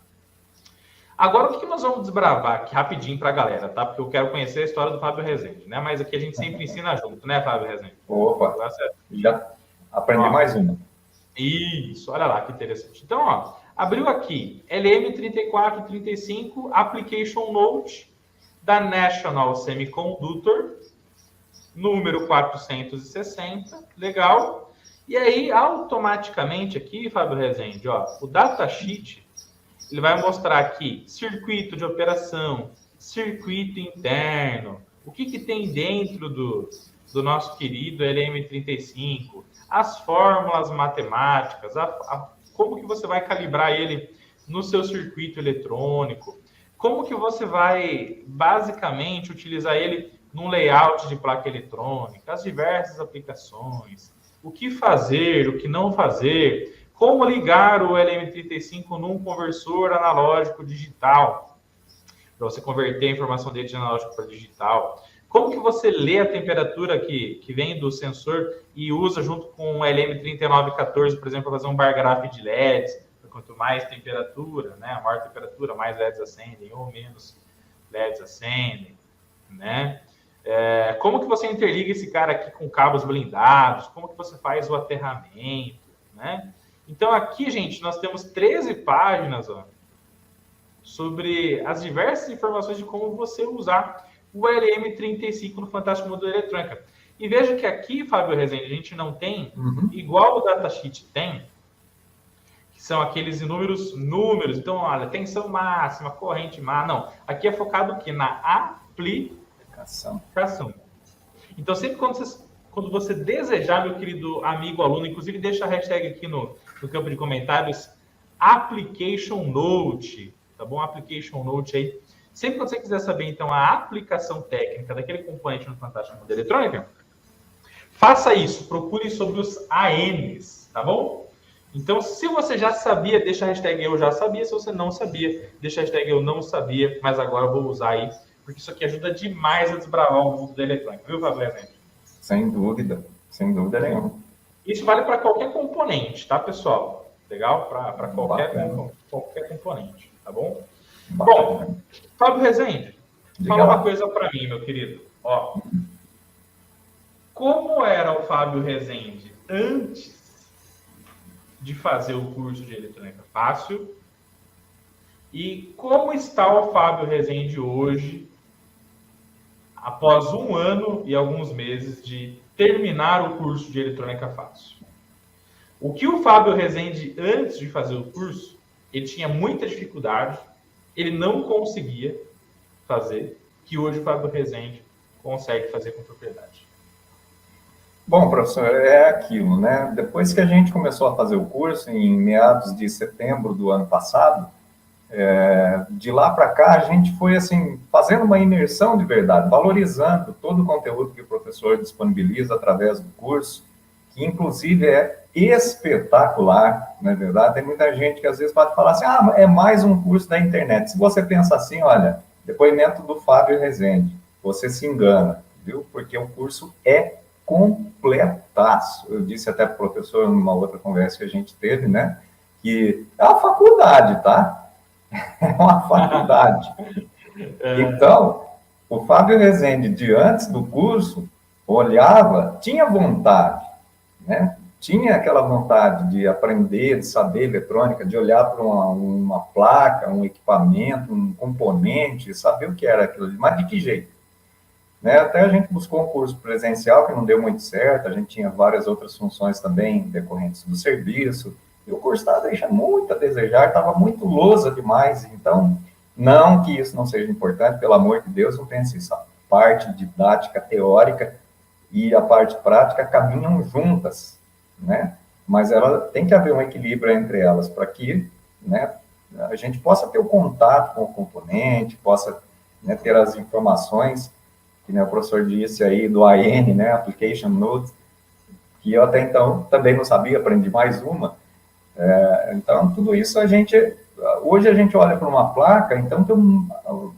Agora, o que nós vamos desbravar aqui rapidinho para a galera, tá? Porque eu quero conhecer a história do Fábio Rezende, né? Mas aqui a gente sempre ensina junto, né, Fábio Rezende? Opa, já aprendi mais uma. Isso, olha lá que interessante. Então, ó, abriu aqui LM3435 Application Note da National Semiconductor, número 460, legal. E aí, automaticamente aqui, Fábio Rezende, ó, o datasheet, ele vai mostrar aqui circuito de operação, circuito interno, o que tem dentro do nosso querido LM35, as fórmulas matemáticas, como que você vai calibrar ele no seu circuito eletrônico, como que você vai, basicamente, utilizar ele num layout de placa eletrônica, as diversas aplicações, o que fazer, o que não fazer, como ligar o LM35 num conversor analógico digital, para você converter a informação dele de analógico para digital. Como que você lê a temperatura que vem do sensor e usa junto com o LM3914, por exemplo, para fazer um bar graph de LEDs? Quanto mais temperatura, né, maior temperatura, mais LEDs acendem, ou menos LEDs acendem, né? Como que você interliga esse cara aqui com cabos blindados? Como que você faz o aterramento, né? Então, aqui, gente, nós temos 13 páginas, ó, sobre as diversas informações de como você usar o LM35 no Fantástico Mundo da Eletrônica. E veja que aqui, Fábio Rezende, a gente não tem, igual o datasheet tem, que são aqueles inúmeros números. Então, olha, tensão máxima, corrente máxima. Não, aqui é focado aqui na aplicação. Então, sempre quando você desejar, meu querido amigo aluno, inclusive deixa a hashtag aqui no campo de comentários, Application Note, tá bom? Application Note aí. Sempre que você quiser saber, então, a aplicação técnica daquele componente no Fantástico Mundo da Eletrônica, faça isso, procure sobre os ANs, tá bom? Então, se você já sabia, deixa a hashtag eu já sabia. Se você não sabia, deixa a hashtag eu não sabia, mas agora eu vou usar aí, porque isso aqui ajuda demais a desbravar o mundo da eletrônica, viu, Fábio? Sem dúvida nenhuma. Isso vale para qualquer componente, tá, pessoal? Legal? Para qualquer componente, tá bom? Bom, Fábio Rezende, fala uma coisa para mim, meu querido. Ó, como era o Fábio Rezende antes de fazer o curso de eletrônica fácil e como está o Fábio Rezende hoje, após 1 ano e alguns meses de terminar o curso de eletrônica fácil? O que o Fábio Rezende, antes de fazer o curso, ele tinha muita dificuldade, ele não conseguia fazer, que hoje o Fábio Rezende consegue fazer com propriedade. Bom, professor, é aquilo, né? Depois que a gente começou a fazer o curso, em meados de setembro do ano passado, de lá para cá, a gente foi, assim, fazendo uma imersão de verdade, valorizando todo o conteúdo que o professor disponibiliza através do curso, que, inclusive, é espetacular, não é verdade? Tem muita gente que, às vezes, pode falar assim, é mais um curso da internet. Se você pensa assim, olha, depoimento do Fábio Rezende, você se engana, viu? Porque o curso é completaço. Eu disse até para o professor, numa outra conversa que a gente teve, né, que é uma faculdade, tá? É uma faculdade. Então, o Fábio Rezende, de antes do curso, olhava, tinha vontade, né? Tinha aquela vontade de aprender, de saber eletrônica, de olhar para uma placa, um equipamento, um componente, saber o que era aquilo, mas de que jeito? Né? Até a gente buscou um curso presencial que não deu muito certo, a gente tinha várias outras funções também decorrentes do serviço, e o curso estava deixando muito a desejar, estava muito lousa demais, então, não que isso não seja importante, pelo amor de Deus, não pense isso, a parte didática, teórica e a parte prática caminham juntas, né? Mas ela tem que haver um equilíbrio entre elas, para que, né, a gente possa ter o contato com o componente, possa, né, ter as informações, que, né, o professor disse aí do AN, né, Application Note, que eu até então também não sabia, aprendi mais uma. Então, tudo isso hoje a gente olha para uma placa, então tem um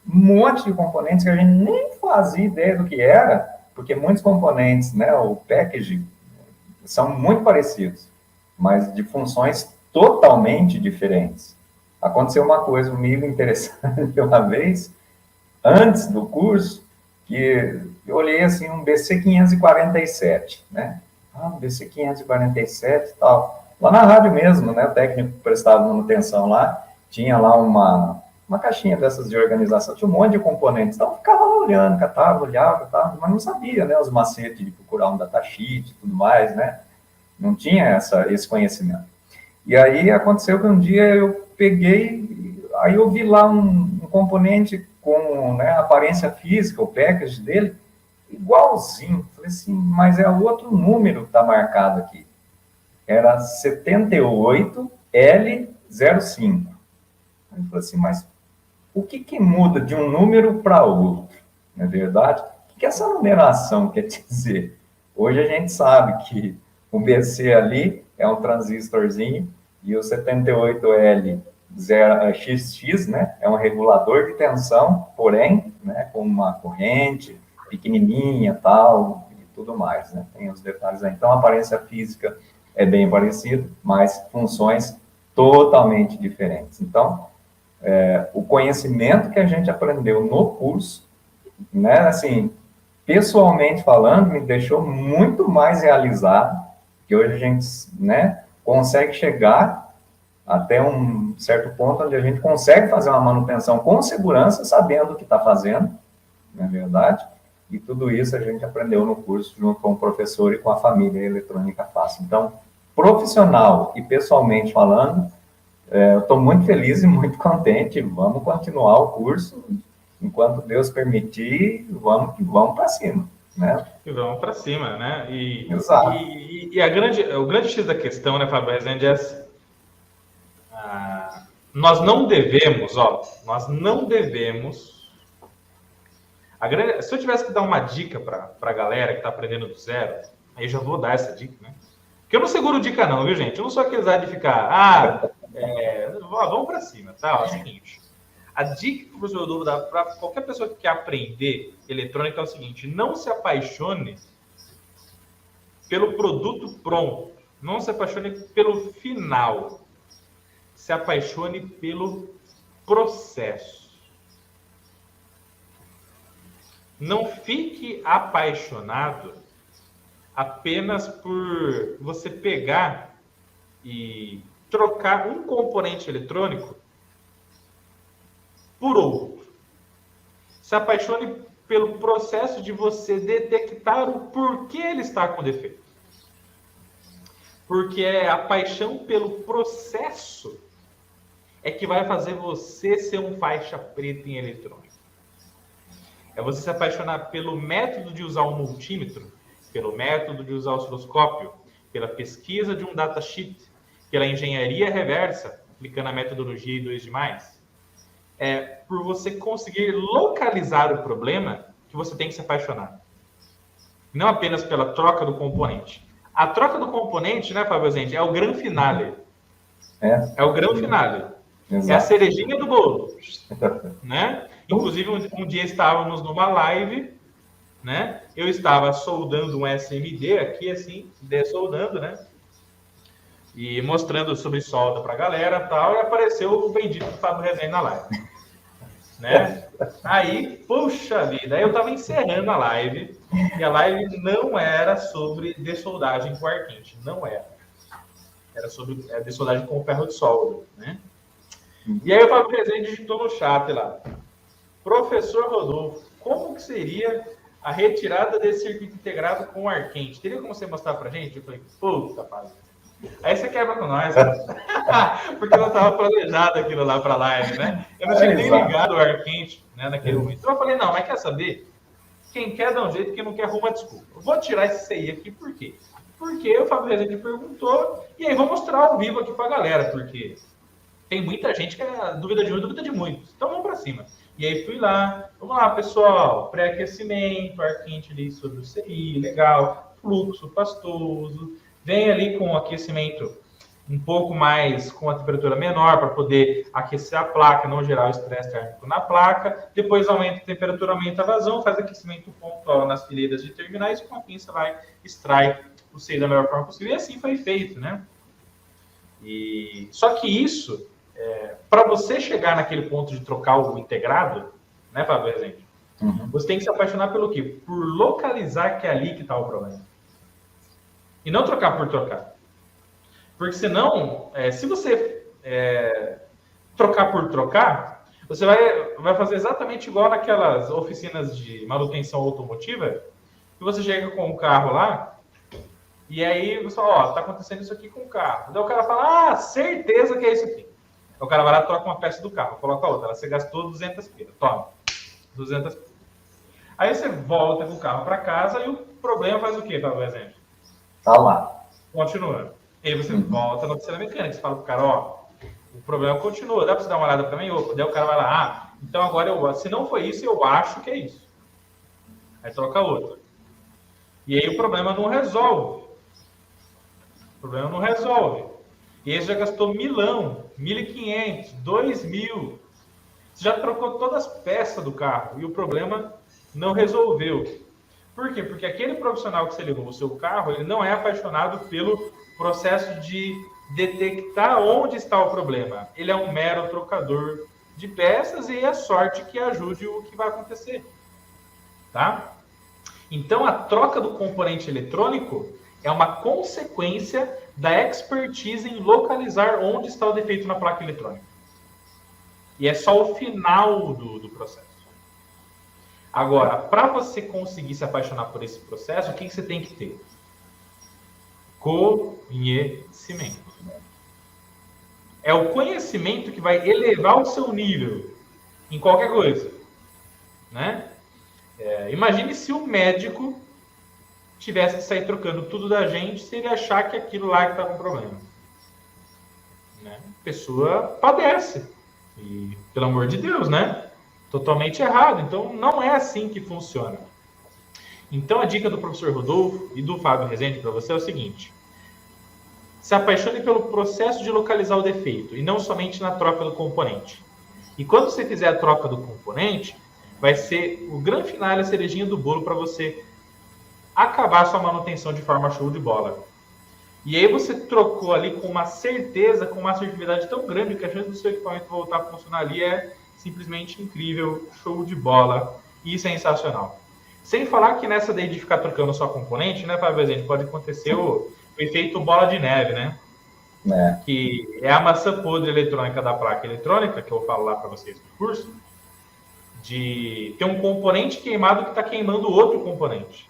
monte de componentes que a gente nem fazia ideia do que era, porque muitos componentes, né, o package, são muito parecidos, mas de funções totalmente diferentes. Aconteceu uma coisa comigo interessante uma vez, antes do curso, que eu olhei assim um BC547, né? BC547 e tal. Lá na rádio mesmo, né? O técnico que prestava manutenção lá, tinha lá uma caixinha dessas de organização, tinha um monte de componentes. Então, eu ficava lá olhando, catava, olhava, mas não sabia, né? Os macetes de procurar um datasheet e tudo mais, né? Não tinha esse conhecimento. E aí, aconteceu que um dia eu peguei, aí eu vi lá um componente com, né, aparência física, o package dele, igualzinho. Falei assim, mas é o outro número que está marcado aqui. Era 78L05. Eu falei assim, mas o que muda de um número para outro? Não é verdade? O que essa numeração quer dizer? Hoje a gente sabe que o BC ali é um transistorzinho e o 78L XX, né, é um regulador de tensão, porém, né, com uma corrente pequenininha, tal, e tudo mais, né? Tem os detalhes aí. Então, a aparência física é bem parecida, mas funções totalmente diferentes. Então, o conhecimento que a gente aprendeu no curso, né, assim, pessoalmente falando, me deixou muito mais realizado, que hoje a gente, né, consegue chegar até um certo ponto onde a gente consegue fazer uma manutenção com segurança, sabendo o que está fazendo, não é verdade? E tudo isso a gente aprendeu no curso junto com o professor e com a família Eletrônica Fácil. Então, profissional e pessoalmente falando, eu estou muito feliz e muito contente. Vamos continuar o curso. Enquanto Deus permitir, vamos para cima, né? E vamos para cima, né? Exato. E o grande X da questão, né, Fábio Rezende, é assim, nós não devemos. Se eu tivesse que dar uma dica para a galera que está aprendendo do zero, aí eu já vou dar essa dica, né? Porque eu não seguro dica não, viu, gente? Eu não sou aquele de ficar, vamos para cima, tá? É o seguinte, a dica que o professor Rodolfo dá para qualquer pessoa que quer aprender eletrônica é o seguinte: não se apaixone pelo produto pronto, não se apaixone pelo final, se apaixone pelo processo. Não fique apaixonado apenas por você pegar e trocar um componente eletrônico por outro. Se apaixone pelo processo de você detectar o porquê ele está com defeito. Porque é a paixão pelo processo é que vai fazer você ser um faixa preta em eletrônica. É você se apaixonar pelo método de usar um multímetro, pelo método de usar o osciloscópio, pela pesquisa de um datasheet, pela engenharia reversa, aplicando a metodologia I2+. É por você conseguir localizar o problema que você tem que se apaixonar. Não apenas pela troca do componente. A troca do componente, né, Fábio Rezende, é o grande finale. É o grande finale. Exato. É a cerejinha do bolo. Né? Inclusive, um dia estávamos numa live, né? Eu estava soldando um SMD aqui, assim, dessoldando, né? E mostrando sobre solda para a galera e tal, e apareceu o bendito Fábio Rezende na live. Né? Aí, puxa vida, aí eu estava encerrando a live, e a live não era sobre dessoldagem com ar quente, não era. Era sobre dessoldagem com ferro de solda, né? E aí o Fábio Rezende digitou no chat lá: professor Rodolfo, como que seria a retirada desse circuito integrado com ar quente? Teria como você mostrar pra gente? Eu falei, puta, Fábio. Aí você quebra com nós, porque não estava planejado aquilo lá para live, né? Eu não tinha nem ligado o ar quente, né, naquele momento. Então eu falei, não, mas quer saber? Quem quer dá um jeito, quem não quer arruma desculpa. Eu vou tirar esse CI aqui, por quê? Porque o Fábio Rezende perguntou, e aí vou mostrar ao vivo aqui pra galera, porque tem muita gente que é dúvida de um, dúvida de muitos. Então vamos para cima. E aí fui lá, vamos lá, pessoal, pré-aquecimento, ar quente ali sobre o CI, legal, fluxo pastoso. Vem ali com o aquecimento um pouco mais, com a temperatura menor, para poder aquecer a placa, não gerar o estresse térmico na placa. Depois aumenta a temperatura, aumenta a vazão, faz aquecimento pontual nas fileiras de terminais, e com a pinça vai extrai o CI da melhor forma possível. E assim foi feito, né? Só que isso, para você chegar naquele ponto de trocar o integrado, né, Fábio Rezende? Você tem que se apaixonar pelo quê? Por localizar que é ali que está o problema. E não trocar por trocar. Porque senão, se você trocar por trocar, você vai fazer exatamente igual naquelas oficinas de manutenção automotiva, que você chega com o carro lá, e aí você fala, tá acontecendo isso aqui com o carro. Daí o cara fala, certeza que é isso aqui. Aí o cara vai lá, troca uma peça do carro, coloca a outra. Você gastou 200 pilas, toma. 200 pilas. Aí você volta com o carro para casa e o problema faz o quê, por exemplo? Tá lá. Continua. E aí você volta na oficina mecânica, você fala pro cara, ó, o problema continua, dá para você dar uma olhada para mim? Daí o cara vai lá, então agora se não foi isso, eu acho que é isso. Aí troca outra. E aí o problema não resolve. O problema não resolve. E aí você já gastou 1.000, 1.500, 2.000. Você já trocou todas as peças do carro e o problema não resolveu. Por quê? Porque aquele profissional que você levou o seu carro, ele não é apaixonado pelo processo de detectar onde está o problema. Ele é um mero trocador de peças e é sorte que ajude o que vai acontecer. Tá? Então, a troca do componente eletrônico é uma consequência da expertise em localizar onde está o defeito na placa eletrônica. E é só o final do processo. Agora, para você conseguir se apaixonar por esse processo, o que você tem que ter? Conhecimento. É o conhecimento que vai elevar o seu nível em qualquer coisa. Né? Imagine se o médico tivesse que sair trocando tudo da gente se ele achar que aquilo lá está com problema. Né? A pessoa padece. E, pelo amor de Deus, né? Totalmente errado. Então, não é assim que funciona. Então, a dica do professor Rodolfo e do Fábio Rezende para você é o seguinte. Se apaixone pelo processo de localizar o defeito e não somente na troca do componente. E quando você fizer a troca do componente, vai ser o grande final, a cerejinha do bolo para você acabar sua manutenção de forma show de bola. E aí você trocou ali com uma certeza, com uma assertividade tão grande que a chance do seu equipamento voltar a funcionar ali é simplesmente incrível, show de bola e sensacional. Sem falar que nessa daí de ficar trocando só componente, né, Fábio Rezende, pode acontecer o efeito bola de neve, né? Que é a maçã podre eletrônica da placa eletrônica, que eu falo lá para vocês no curso, de ter um componente queimado que está queimando outro componente.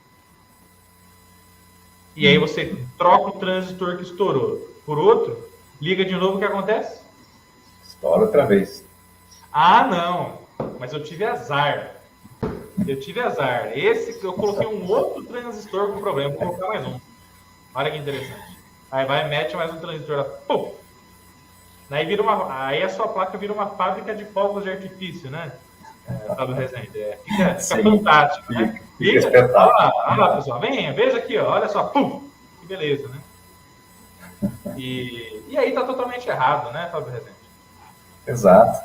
E aí você troca o transistor que estourou por outro, liga de novo, o que acontece? Estoura outra vez. Ah, não. Mas eu tive azar. Esse eu coloquei um outro transistor com problema. Vou colocar mais um. Olha que interessante. Aí vai, mete mais um transistor lá. Pum! Aí a sua placa vira uma fábrica de fogos de artifício, né? Fábio Rezende. Fica fantástico, né? Fica espetáculo. Olha lá, pessoal. Veja aqui, ó. Olha só. Pum! Que beleza, né? E aí tá totalmente errado, né, Fábio Rezende? Exato.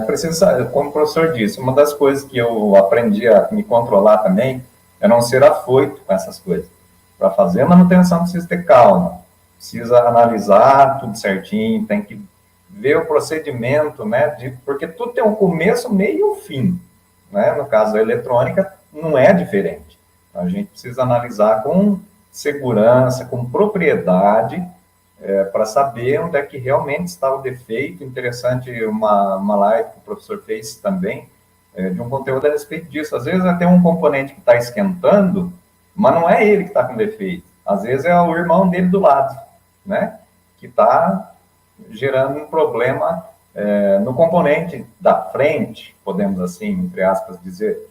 Precisa, como o professor disse, uma das coisas que eu aprendi a me controlar também é não ser afoito com essas coisas. Para fazer a manutenção precisa ter calma, precisa analisar tudo certinho, tem que ver o procedimento, né? Porque tudo tem um começo, meio e um fim. Né? No caso da eletrônica, não é diferente. Então, a gente precisa analisar com segurança, com propriedade, para saber onde é que realmente está o defeito. Interessante uma live que o professor fez também, de um conteúdo a respeito disso. Às vezes tem um componente que está esquentando, mas não é ele que está com defeito. Às vezes é o irmão dele do lado, né? Que está gerando um problema no componente da frente, podemos assim, entre aspas, dizer.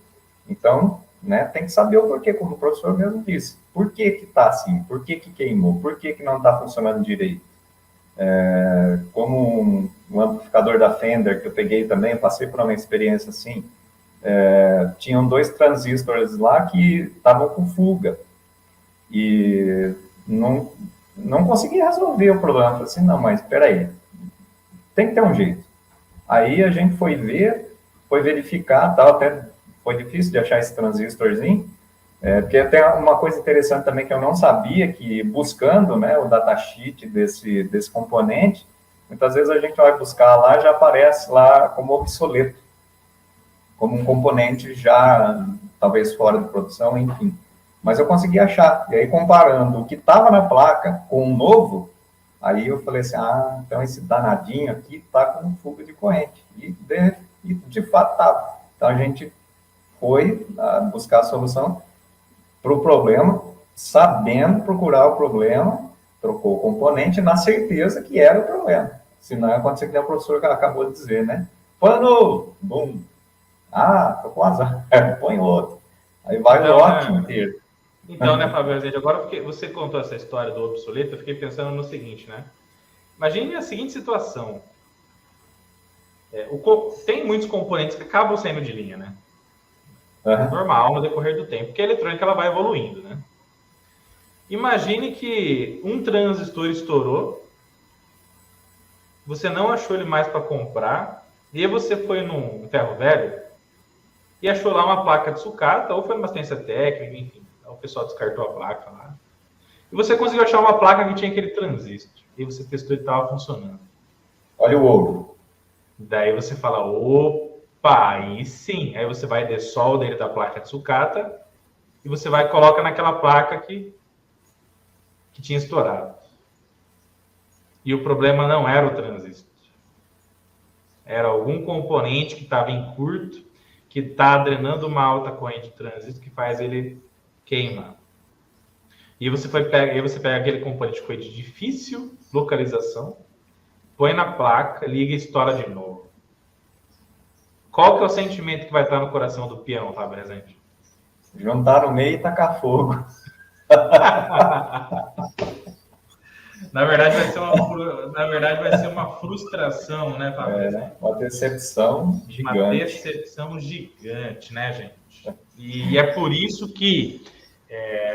Então, né, tem que saber o porquê, como o professor mesmo disse. Por que que está assim? Por que que queimou? Por que que não está funcionando direito? Como um amplificador da Fender, que eu peguei também, eu passei por uma experiência assim, tinham 2 transistores lá que estavam com fuga. E não consegui resolver o problema. Falei assim, não, mas espera aí, tem que ter um jeito. Aí a gente foi ver, foi verificar, tal, até foi difícil de achar esse transistorzinho, porque tem uma coisa interessante também que eu não sabia, que buscando, né, o datasheet desse componente, muitas vezes a gente vai buscar lá, já aparece lá como obsoleto, como um componente já, talvez fora de produção, enfim. Mas eu consegui achar, e aí comparando o que estava na placa com o novo, aí eu falei assim, então esse danadinho aqui está com fuga de corrente, e de fato estava. Então a gente foi buscar a solução para o problema, sabendo procurar o problema, trocou o componente na certeza que era o problema. Senão ia acontecer que o professor acabou de dizer, né? Pano, bum. Ah, tô com azar. Põe outro. Aí vai Então, o lote inteiro. Então, né, Fábio Rezende, agora porque você contou essa história do obsoleto, eu fiquei pensando no seguinte, né? Imagine a seguinte situação. Tem muitos componentes que acabam saindo de linha, né? Normal no decorrer do tempo, porque a eletrônica ela vai evoluindo, né? Imagine que um transistor estourou, você não achou ele mais para comprar, e aí você foi num ferro velho e achou lá uma placa de sucata, ou foi numa assistência técnica, enfim, o pessoal descartou a placa lá. E você conseguiu achar uma placa que tinha aquele transistor, e você testou e estava funcionando. Olha o ouro. Daí você fala, opa, aí sim. Aí você vai dessolda ele da placa de sucata e você vai e coloca naquela placa que tinha estourado. E o problema não era o transistor. Era algum componente que estava em curto, que está drenando uma alta corrente de transistor que faz ele queimar. E você pega aquele componente que foi de difícil localização, põe na placa, liga e estoura de novo. Qual que é o sentimento que vai estar no coração do peão, Fábio Rezende? Juntar no meio e tacar fogo. Na verdade, vai ser uma frustração, né, Fábio Rezende? Uma decepção gigante. Uma decepção gigante, né, gente? E é por isso que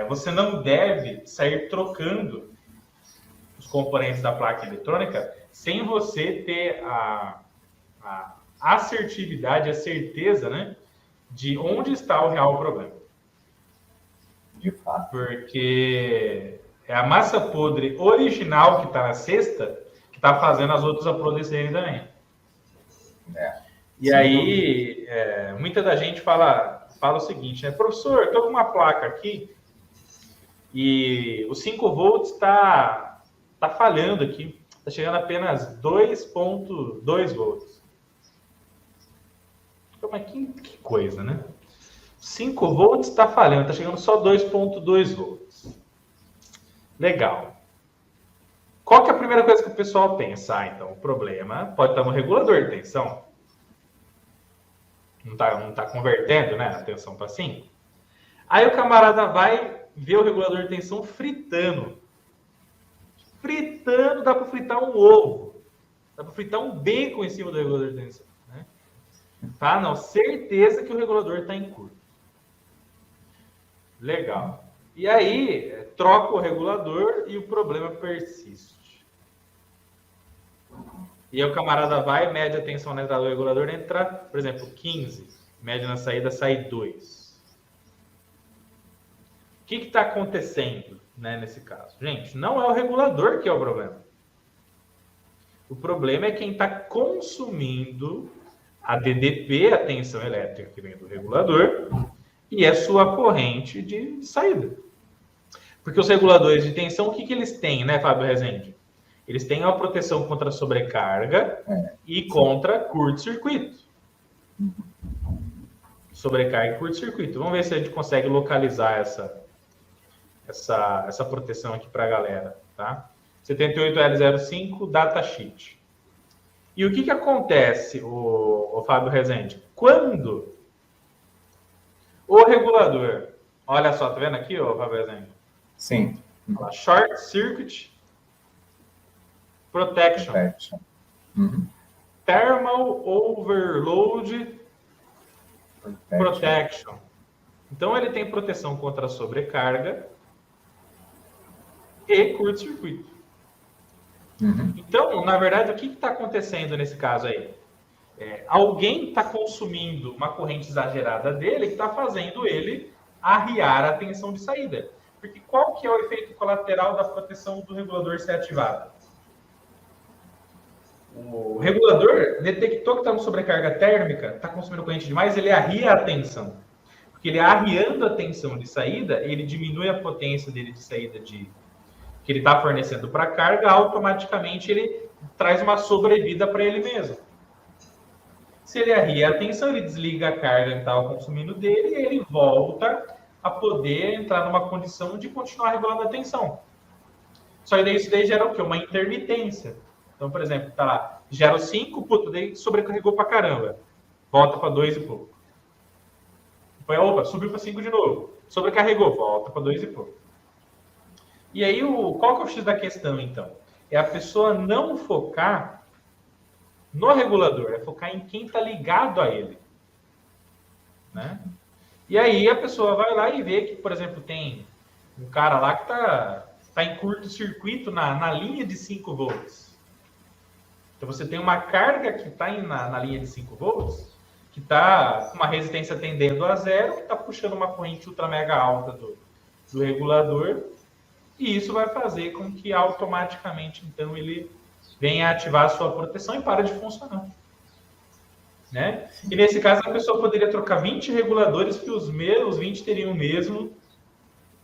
você não deve sair trocando os componentes da placa eletrônica sem você ter a assertividade, a certeza, né, de onde está o real problema. De fato. Porque é a massa podre original que está na cesta que está fazendo as outras apodrecerem também. E aí, muita da gente fala o seguinte, né? Professor, estou com uma placa aqui e o 5 volts está falhando aqui. Está chegando apenas 2,2 volts. Mas que coisa, né? 5 volts está falhando, está chegando só 2,2 volts. Legal. Qual que é a primeira coisa que o pessoal pensa? Então, o problema pode estar no regulador de tensão. Não tá convertendo, né, a tensão para 5. Aí o camarada vai ver o regulador de tensão fritando. Fritando, dá para fritar um ovo. Dá para fritar um bacon em cima do regulador de tensão. Né? Tá? Não, certeza que o regulador está em curto. Legal. E aí, troca o regulador e o problema persiste. E aí o camarada vai, mede a tensão na entrada do regulador, entra, por exemplo, 15. Mede na saída, sai 2. O que está acontecendo, né, nesse caso? Gente, não é o regulador que é o problema. O problema é quem está consumindo a DDP, a tensão elétrica que vem do regulador, e a sua corrente de saída. Porque os reguladores de tensão, o que eles têm, né, Fábio Rezende? Eles têm uma proteção contra sobrecarga e contra curto-circuito. Sobrecarga e curto-circuito. Vamos ver se a gente consegue localizar essa proteção aqui para a galera, tá? 78L05, datasheet. E o que acontece, o Fábio Rezende? Quando o regulador, olha só, tá vendo aqui, Fábio Rezende? Sim. Short Circuit Protection. Thermal Overload Protection. Então, ele tem proteção contra sobrecarga e curto-circuito. Então, na verdade, o que está acontecendo nesse caso aí? Alguém está consumindo uma corrente exagerada dele que está fazendo ele arriar a tensão de saída. Porque qual que é o efeito colateral da proteção do regulador ser ativado? O regulador detectou que está com sobrecarga térmica, está consumindo corrente demais, ele arria a tensão. Porque ele arriando a tensão de saída, ele diminui a potência dele de saída que ele está fornecendo para a carga, automaticamente ele traz uma sobrevida para ele mesmo. Se ele arria a tensão, ele desliga a carga que estava consumindo dele e ele volta a poder entrar numa condição de continuar regulando a tensão. Só que isso daí gera o quê? Uma intermitência. Então, por exemplo, tá lá, 0,5, daí sobrecarregou pra caramba. Volta para 2 e pouco. Opa, subiu para 5 de novo. Sobrecarregou, volta para 2 e pouco. E aí, qual que é o X da questão, então? É a pessoa não focar no regulador, é focar em quem está ligado a ele. Né? E aí a pessoa vai lá e vê que, por exemplo, tem um cara lá que está em curto-circuito na linha de 5 volts. Então você tem uma carga que está na linha de 5 volts, que está com uma resistência tendendo a zero, que está puxando uma corrente ultra mega alta do regulador, e isso vai fazer com que automaticamente, então, ele venha ativar a sua proteção e para de funcionar. Né? E nesse caso, a pessoa poderia trocar 20 reguladores que os 20 teriam o mesmo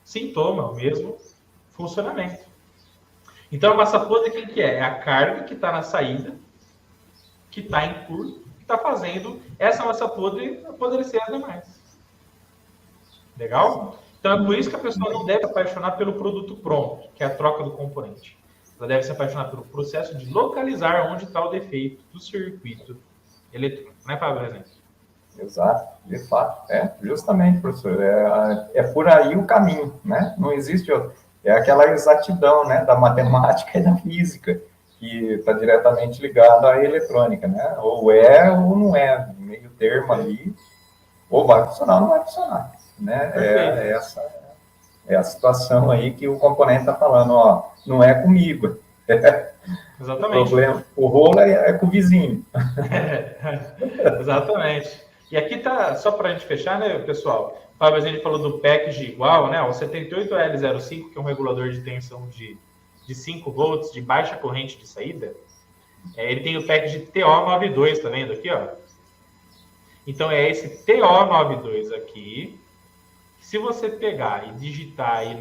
sintoma, o mesmo funcionamento. Então, a massa podre, quem que é? É a carga que está na saída, que está em curto, que está fazendo essa massa podre apodrecer as demais. Legal? Então, é por isso que a pessoa não deve se apaixonar pelo produto pronto, que é a troca do componente. Ela deve se apaixonar pelo processo de localizar onde está o defeito do circuito eletrônico. Né, Fábio? Exato, de fato. Justamente, professor. É por aí o caminho, né? Não existe outro. É aquela exatidão, né, da matemática e da física, que está diretamente ligada à eletrônica, né? Ou é ou não é, meio termo ali, ou vai funcionar ou não vai funcionar, né? Essa é a situação aí que o componente está falando, ó, não é comigo. Exatamente. O problema, o rolo é com o vizinho. Exatamente. E aqui tá, só para a gente fechar, né, pessoal? O Fábio, a gente falou do package igual, né? O 78L05, que é um regulador de tensão de 5 volts, de baixa corrente de saída. Ele tem o package TO92, tá vendo aqui, ó? Então, é esse TO92 aqui. Se você pegar e digitar aí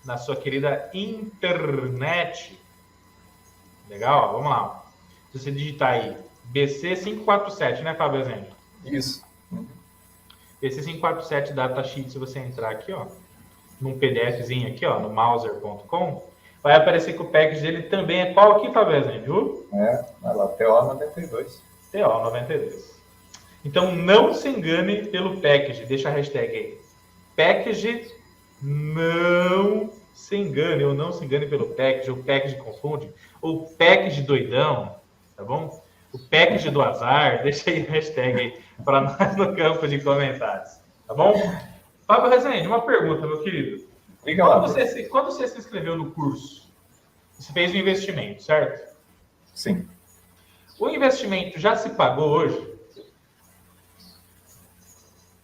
na sua querida internet, legal? Ó, vamos lá. Se você digitar aí BC547, né, Fábio Azende? Isso. BC547 datasheet, se você entrar aqui, ó, num PDFzinho aqui, ó, no mauser.com, vai aparecer que o package dele também é qual aqui, Fábio Azende, viu? Vai lá, TO92. TO92. Então, não se engane pelo package. Deixa a hashtag aí. Package, não se engane, ou não se engane pelo package, o package confunde, ou package doidão, tá bom? O package do azar, deixa aí a hashtag aí para nós no campo de comentários, tá bom? Fábio Rezende, uma pergunta, meu querido. Quando você se inscreveu no curso, você fez um investimento, certo? Sim. O investimento já se pagou hoje?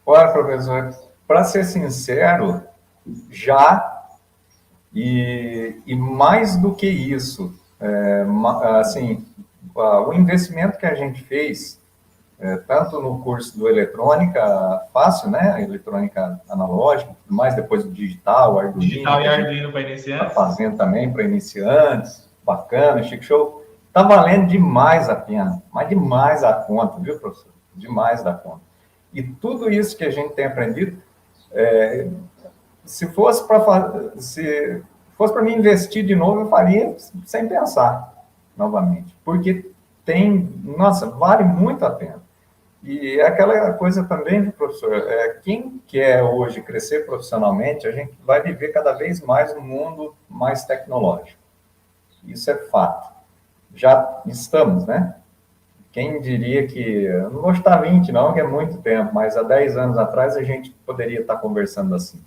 Olha, professor, para ser sincero, já, e mais do que isso, assim, o investimento que a gente fez, tanto no curso do eletrônica fácil, né, eletrônica analógica, tudo mais, depois do digital, Arduino. Digital e Arduino para iniciantes. Está fazendo também para iniciantes, bacana, chique show. Está valendo demais a pena, mas demais a conta, viu, professor? Demais da conta. E tudo isso que a gente tem aprendido, se fosse para mim investir de novo, eu faria sem pensar novamente. Porque vale muito a pena. E é aquela coisa também, professor, quem quer hoje crescer profissionalmente, a gente vai viver cada vez mais um mundo mais tecnológico. Isso é fato. Já estamos, né? Quem diria que, não vou estar 20 não, que é muito tempo, mas há 10 anos atrás a gente poderia estar conversando assim,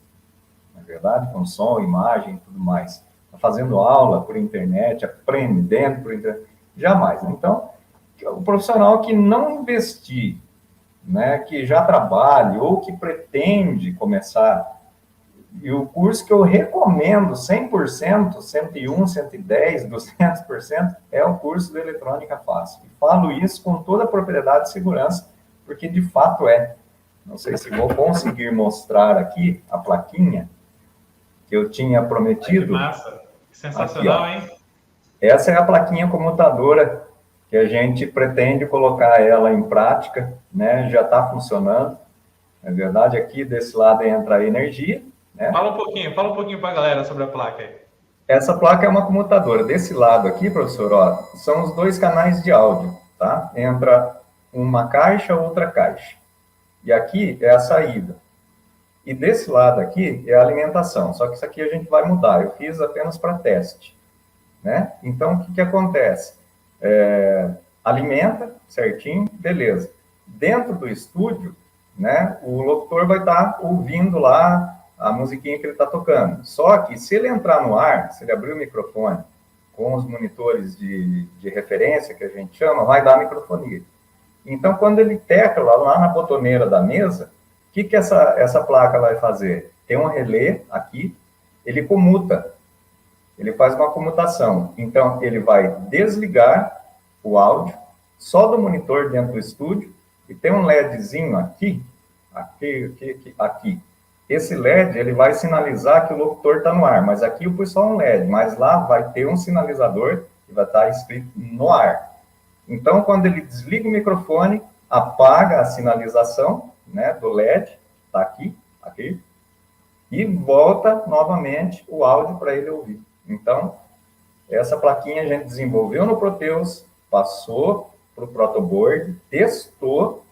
não é verdade? Com som, imagem e tudo mais. Fazendo aula por internet, aprendendo por internet, jamais. Então, o profissional que não investir, né, que já trabalhe ou que pretende começar, e o curso que eu recomendo 100%, 101, 110, 200%, é o curso de Eletrônica Fácil. E falo isso com toda a propriedade e segurança, porque de fato é. Não sei se vou conseguir mostrar aqui a plaquinha que eu tinha prometido. Que massa, sensacional, aqui, hein? Essa é a plaquinha comutadora que a gente pretende colocar ela em prática, né? Já está funcionando. Na verdade, aqui desse lado entra a energia. Né? Fala um pouquinho para a galera sobre a placa aí. Essa placa é uma comutadora. Desse lado aqui, professor, ó, são os 2 canais de áudio, tá? Entra uma caixa, outra caixa. E aqui é a saída. E desse lado aqui é a alimentação. Só que isso aqui a gente vai mudar. Eu fiz apenas para teste, né? Então, o que acontece? Alimenta certinho, beleza. Dentro do estúdio, né, o locutor vai estar ouvindo lá a musiquinha que ele está tocando. Só que se ele entrar no ar, se ele abrir o microfone com os monitores de referência, que a gente chama, vai dar microfonia. Então, quando ele tecla lá na botoneira da mesa, o que essa placa vai fazer? Tem um relé aqui, ele comuta, ele faz uma comutação. Então, ele vai desligar o áudio só do monitor dentro do estúdio, e tem um LEDzinho aqui. Esse LED, ele vai sinalizar que o locutor está no ar, mas aqui eu pus só um LED, mas lá vai ter um sinalizador que vai estar escrito no ar. Então, quando ele desliga o microfone, apaga a sinalização, né, do LED, está aqui, e volta novamente o áudio para ele ouvir. Então, essa plaquinha a gente desenvolveu no Proteus, passou para o protoboard, testou,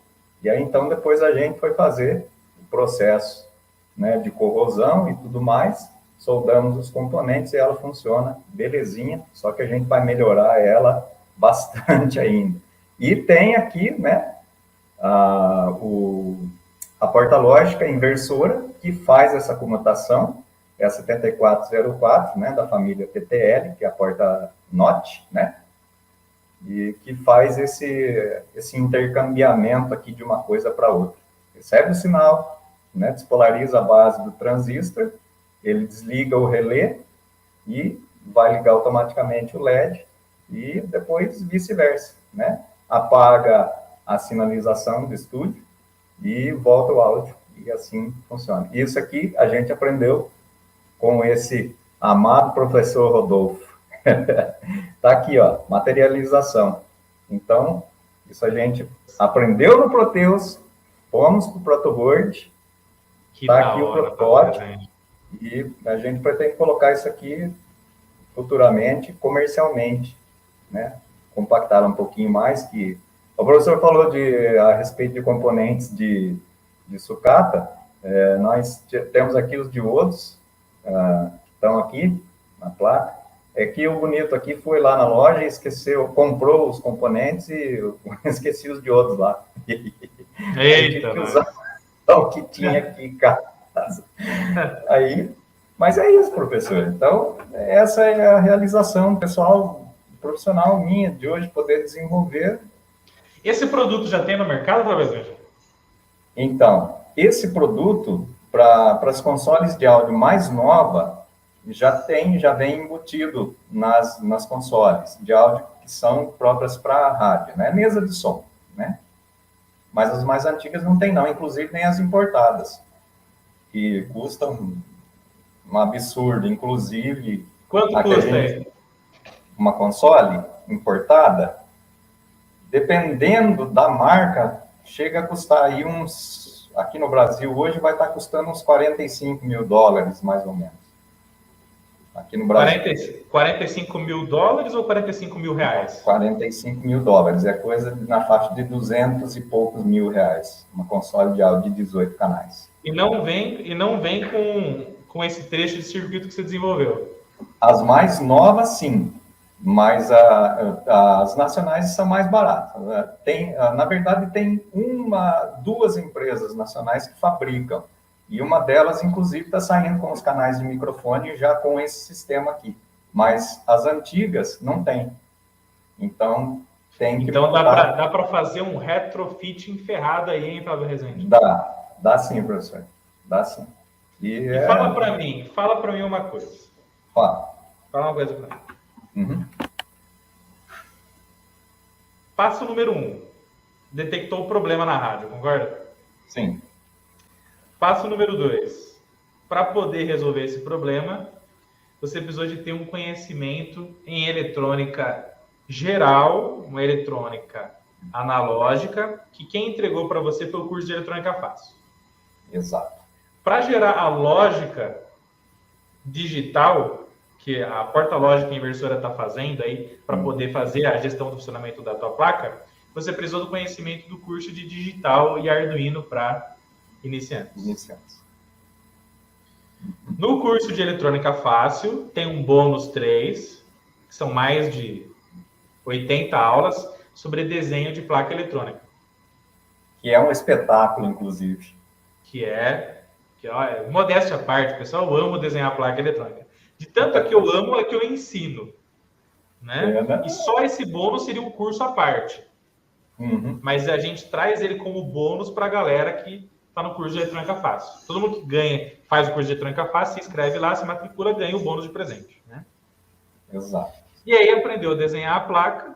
e aí então depois a gente foi fazer o processo, né, de corrosão e tudo mais, soldamos os componentes e ela funciona belezinha, só que a gente vai melhorar ela bastante ainda. E tem aqui, né, a porta lógica inversora, que faz essa comutação, é a 7404, né, da família TTL, que é a porta NOT, né, e que faz esse intercambiamento aqui de uma coisa para outra. Recebe o sinal, né, despolariza a base do transistor, ele desliga o relé e vai ligar automaticamente o LED, e depois vice-versa, né? Apaga a sinalização do estúdio e volta o áudio, e assim funciona. Isso aqui a gente aprendeu com esse amado professor Rodolfo. Tá aqui, ó, materialização. Então, isso a gente aprendeu no Proteus, fomos para o protoboard, tá aqui o protótipo, e a gente pretende colocar isso aqui futuramente, comercialmente, né? Compactar um pouquinho mais, que o professor falou a respeito de componentes de sucata. Nós temos aqui os diodos, que estão aqui na placa. É que o bonito aqui foi lá na loja e esqueceu, comprou os componentes e esqueci os diodos lá. Eita, que usar o que tinha aqui em casa. Aí, mas é isso, professor. Então, essa é a realização pessoal, profissional minha de hoje, poder desenvolver. Esse produto já tem no mercado, talvez? Então, esse produto, para as consoles de áudio mais nova, já vem embutido nas consoles de áudio que são próprias para rádio, né? Mesa de som, né? Mas as mais antigas não tem, não, inclusive nem as importadas, que custam um absurdo, inclusive... Quanto custa uma console importada, dependendo da marca, chega a custar aí aqui no Brasil hoje vai estar custando uns $45 mil, mais ou menos. Aqui no Brasil. $45 mil ou $45 mil? $45 mil, é coisa na faixa de 200 e poucos mil reais, uma console de áudio de 18 canais. E não vem com esse trecho de circuito que você desenvolveu? As mais novas, sim, mas as nacionais são mais baratas. Na verdade, tem duas empresas nacionais que fabricam, e uma delas, inclusive, está saindo com os canais de microfone já com esse sistema aqui. Mas as antigas não tem. Então, tem que... Então, dá para fazer um retrofit enferrado aí, hein, Fábio Rezende? Dá sim, professor. Dá sim. E fala para mim uma coisa. Fala uma coisa para mim. Uhum. Passo número 1. Detectou o problema na rádio, concorda? Sim. Passo número 2. Para poder resolver esse problema, você precisou de ter um conhecimento em eletrônica geral, uma eletrônica analógica, que quem entregou para você foi o curso de eletrônica fácil. Exato. Para gerar a lógica digital, que a porta lógica inversora está fazendo aí, para poder fazer a gestão do funcionamento da tua placa, você precisou do conhecimento do curso de digital e Arduino para iniciantes. No curso de eletrônica fácil, tem um bônus 3, que são mais de 80 aulas sobre desenho de placa eletrônica. Que é um espetáculo, inclusive. Modéstia à parte, pessoal, eu amo desenhar placa eletrônica. De tanto que eu amo, é que eu ensino. Né? E só esse bônus seria um curso à parte. Mas a gente traz ele como bônus para a galera que está no curso de eletrônica fácil. Todo mundo que faz o curso de eletrônica fácil, se inscreve lá, se matricula, ganha o bônus de presente. Né? Exato. E aí aprendeu a desenhar a placa.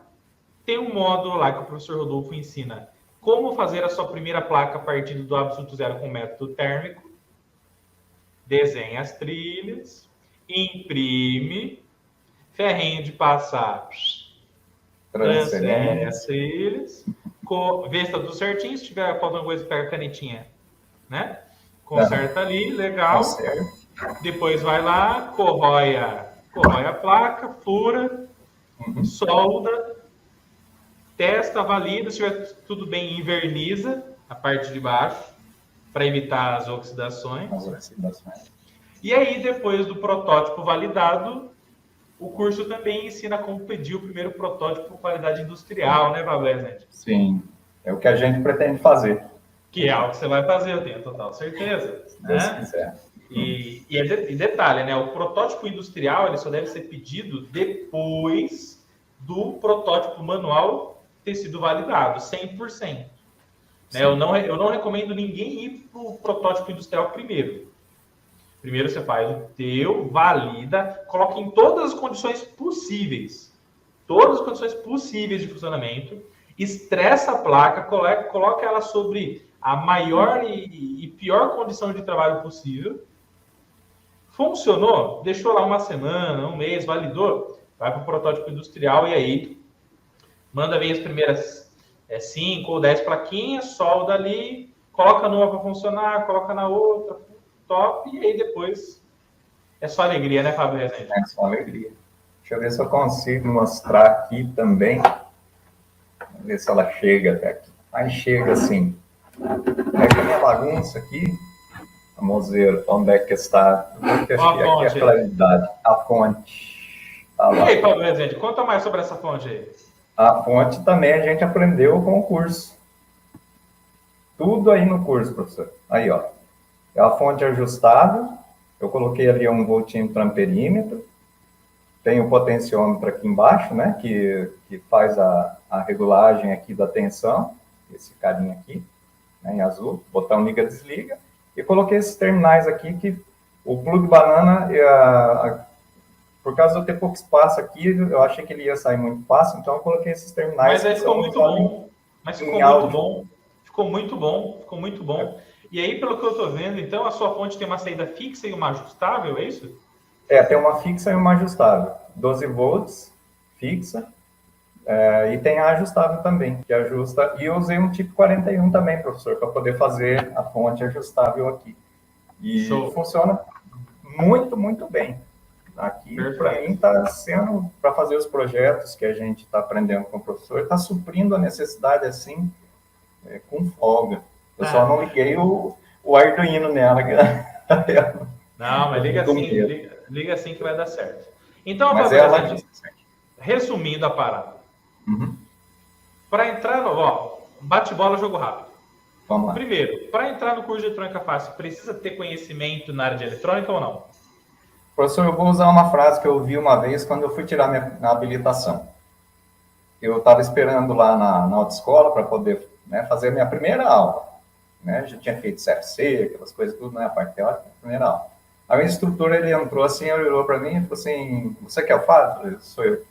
Tem um módulo lá que o professor Rodolfo ensina como fazer a sua primeira placa a partir do absoluto zero com método térmico. Desenha as trilhas, imprime, ferrinho de passar, transfere as trilhas, vê se está tudo certinho, se tiver faltando coisa, pega a canetinha, né? Conserta ali, legal. Depois vai lá, corrói a placa, fura, solda, testa, valida, se tiver tudo bem, inverniza a parte de baixo, para evitar as oxidações. E aí, depois do protótipo validado, o curso também ensina como pedir o primeiro protótipo com qualidade industrial, né, Pablo? Sim, é o que a gente pretende fazer. Que é algo que você vai fazer, eu tenho total certeza. Se Deus quiser. E detalhe, né? O protótipo industrial ele só deve ser pedido depois do protótipo manual ter sido validado, 100%. Né? Eu não recomendo ninguém ir para o protótipo industrial primeiro. Primeiro você faz o teu, valida, coloca em todas as condições possíveis. Todas as condições possíveis de funcionamento. Estressa a placa, coloca ela sobre a maior e pior condição de trabalho possível. Funcionou? Deixou lá uma semana, um mês, validou? Vai para o protótipo industrial e aí manda ver as primeiras 5 ou 10 plaquinhas, solda ali, coloca numa para funcionar, coloca na outra, top, e aí depois é só alegria, né, Fábio Rezende? É só alegria. Deixa eu ver se eu consigo mostrar aqui também. Vamos ver se ela chega até aqui. Aí chega assim. Pega a minha bagunça aqui. Vamos ver onde é que está. Aqui é a claridade. A fonte. Tá, e aí, Fábio Rezende, conta mais sobre essa fonte aí. A fonte também a gente aprendeu com o curso. Tudo aí no curso, professor. Aí, ó. É a fonte ajustável. Eu coloquei ali um voltímetro amperímetro. Tem o potenciômetro aqui embaixo, né? Que faz a regulagem aqui da tensão. Esse carinha aqui, né, em azul. Botão liga, desliga. E coloquei esses terminais aqui que o plug banana, por causa de eu ter pouco espaço aqui, eu achei que ele ia sair muito fácil, então eu coloquei esses terminais. Mas aí ficou muito bom. Ficou muito bom. E aí, pelo que eu estou vendo, então, a sua fonte tem uma saída fixa e uma ajustável, é isso? Tem uma fixa e uma ajustável. 12 volts, fixa. E tem a ajustável também, que ajusta. E eu usei um tipo 41 também, professor, para poder fazer a fonte ajustável aqui. E funciona muito, muito bem. Aqui, para mim, está sendo, para fazer os projetos que a gente está aprendendo com o professor, está suprindo a necessidade, assim, com folga. Eu só não liguei o Arduino nela. Não, mas liga assim que vai dar certo. Então, mas resumindo a parada. Para entrar no... bate-bola, jogo rápido. Vamos lá. Primeiro, para entrar no curso de eletrônica fácil, precisa ter conhecimento na área de eletrônica ou não? Professor, eu vou usar uma frase que eu ouvi uma vez quando eu fui tirar minha habilitação. Eu estava esperando lá na autoescola para poder, né, fazer a minha primeira aula. Né? Já tinha feito CFC, aquelas coisas tudo, né? A parte teórica, a primeira aula. Aí o instrutor, ele entrou assim, ele olhou para mim e falou assim, você quer eu falo? Eu falei, sou eu. Ele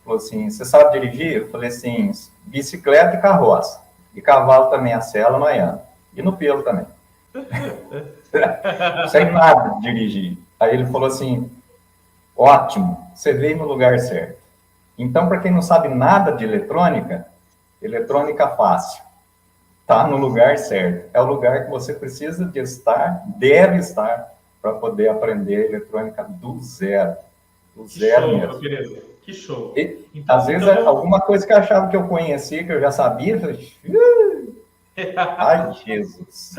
falou assim, você sabe dirigir? Eu falei assim, bicicleta e carroça. E cavalo também, a sela, noiando. E no pelo também. Não sei nada de dirigir. Aí ele falou assim, ótimo, você veio no lugar certo. Então, para quem não sabe nada de eletrônica fácil, tá no lugar certo. É o lugar que você precisa de estar, deve estar, para poder aprender eletrônica do zero. Do zero mesmo. Querido. Que show. Então, às vezes, alguma coisa que eu achava que eu conhecia, que eu já sabia, eu falei, ai, Jesus.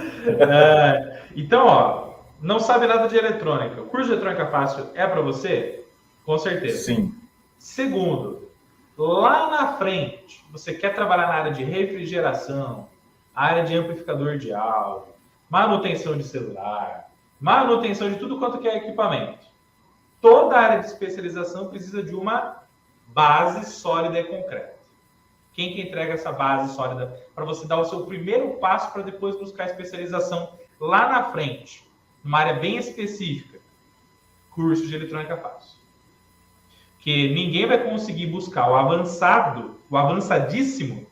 Então, ó, não sabe nada de eletrônica. O curso de eletrônica fácil é para você? Com certeza. Sim. Segundo, lá na frente, você quer trabalhar na área de refrigeração, área de amplificador de áudio, manutenção de celular, manutenção de tudo quanto que é equipamento. Toda área de especialização precisa de uma base sólida e concreta. Quem que entrega essa base sólida para você dar o seu primeiro passo para depois buscar especialização lá na frente, numa área bem específica? Curso de eletrônica fácil. Que ninguém vai conseguir buscar o avançado, o avançadíssimo,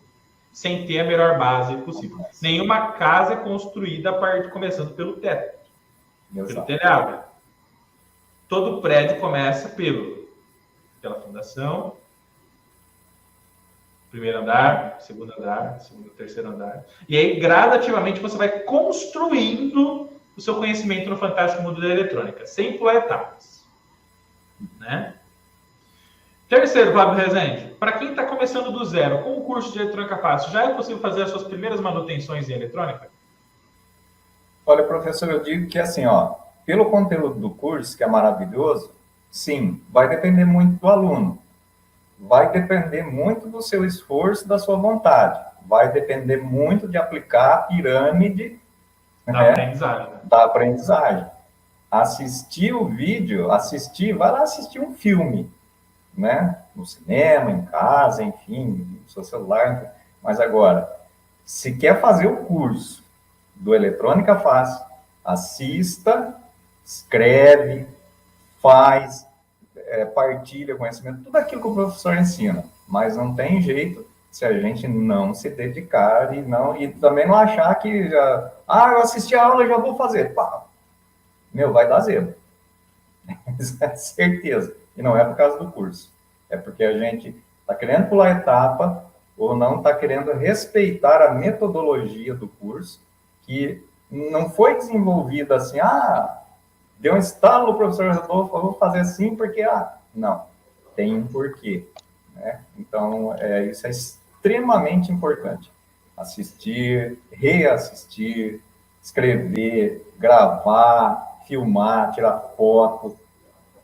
sem ter a melhor base possível. Nenhuma casa é construída começando pelo teto, pelo telhado. Todo prédio começa pela fundação, primeiro andar, segundo, terceiro andar. E aí, gradativamente, você vai construindo o seu conhecimento no fantástico mundo da eletrônica, sem pular etapas. Né? Terceiro, Fábio Rezende, para quem está começando do zero, com o curso de eletrônica fácil, já é possível fazer as suas primeiras manutenções em eletrônica? Olha, professor, eu digo que assim, ó, pelo conteúdo do curso, que é maravilhoso, sim, vai depender muito do aluno. Vai depender muito do seu esforço, da sua vontade. Vai depender muito de aplicar a pirâmide da aprendizagem. Assistir o vídeo, vai lá assistir um filme, né? No cinema, em casa, enfim, no seu celular. Mas agora, se quer fazer o curso do Eletrônica Fácil, assista, escreve, faz, partilha conhecimento, tudo aquilo que o professor ensina. Mas não tem jeito se a gente não se dedicar e também não achar que eu assisti a aula e já vou fazer. Pá, vai dar zero. Certeza. E não é por causa do curso. É porque a gente está querendo pular etapa ou não está querendo respeitar a metodologia do curso, que não foi desenvolvida assim, deu um estalo no professor Rodolfo, eu vou fazer assim porque, não, tem um porquê. Né? Então, isso é extremamente importante. Assistir, reassistir, escrever, gravar, filmar, tirar foto,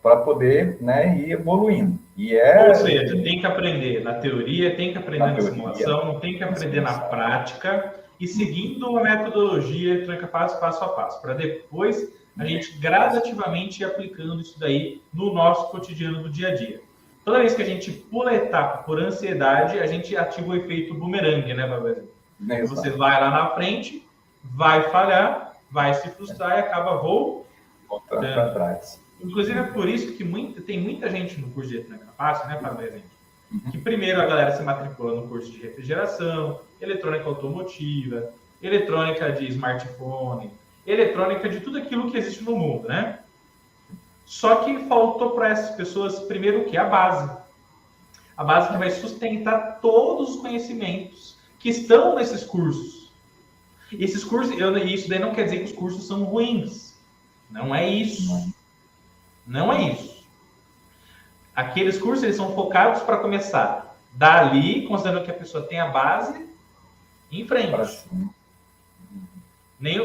para poder, né, ir evoluindo. Ou seja, tem que aprender na teoria, tem que aprender na simulação, tem que aprender na prática e seguindo a metodologia eletrônica passo a passo, para depois a gente gradativamente ir aplicando isso daí no nosso cotidiano do dia a dia. Toda vez que a gente pula a etapa por ansiedade, a gente ativa o efeito bumerangue, né, Babazinho? Você vai lá na frente, vai falhar, vai se frustrar e acaba voltando para trás. Inclusive, é por isso que tem muita gente no curso de eletrônica fácil, né, Fábio? Que primeiro a galera se matricula no curso de refrigeração, eletrônica automotiva, eletrônica de smartphone, eletrônica de tudo aquilo que existe no mundo, né? Só que faltou para essas pessoas, primeiro, o que? A base. A base que vai sustentar todos os conhecimentos que estão nesses cursos. Esses cursos, isso daí não quer dizer que os cursos são ruins. Não é isso. Não é isso. Aqueles cursos, eles são focados para começar dali, considerando que a pessoa tem a base, em frente.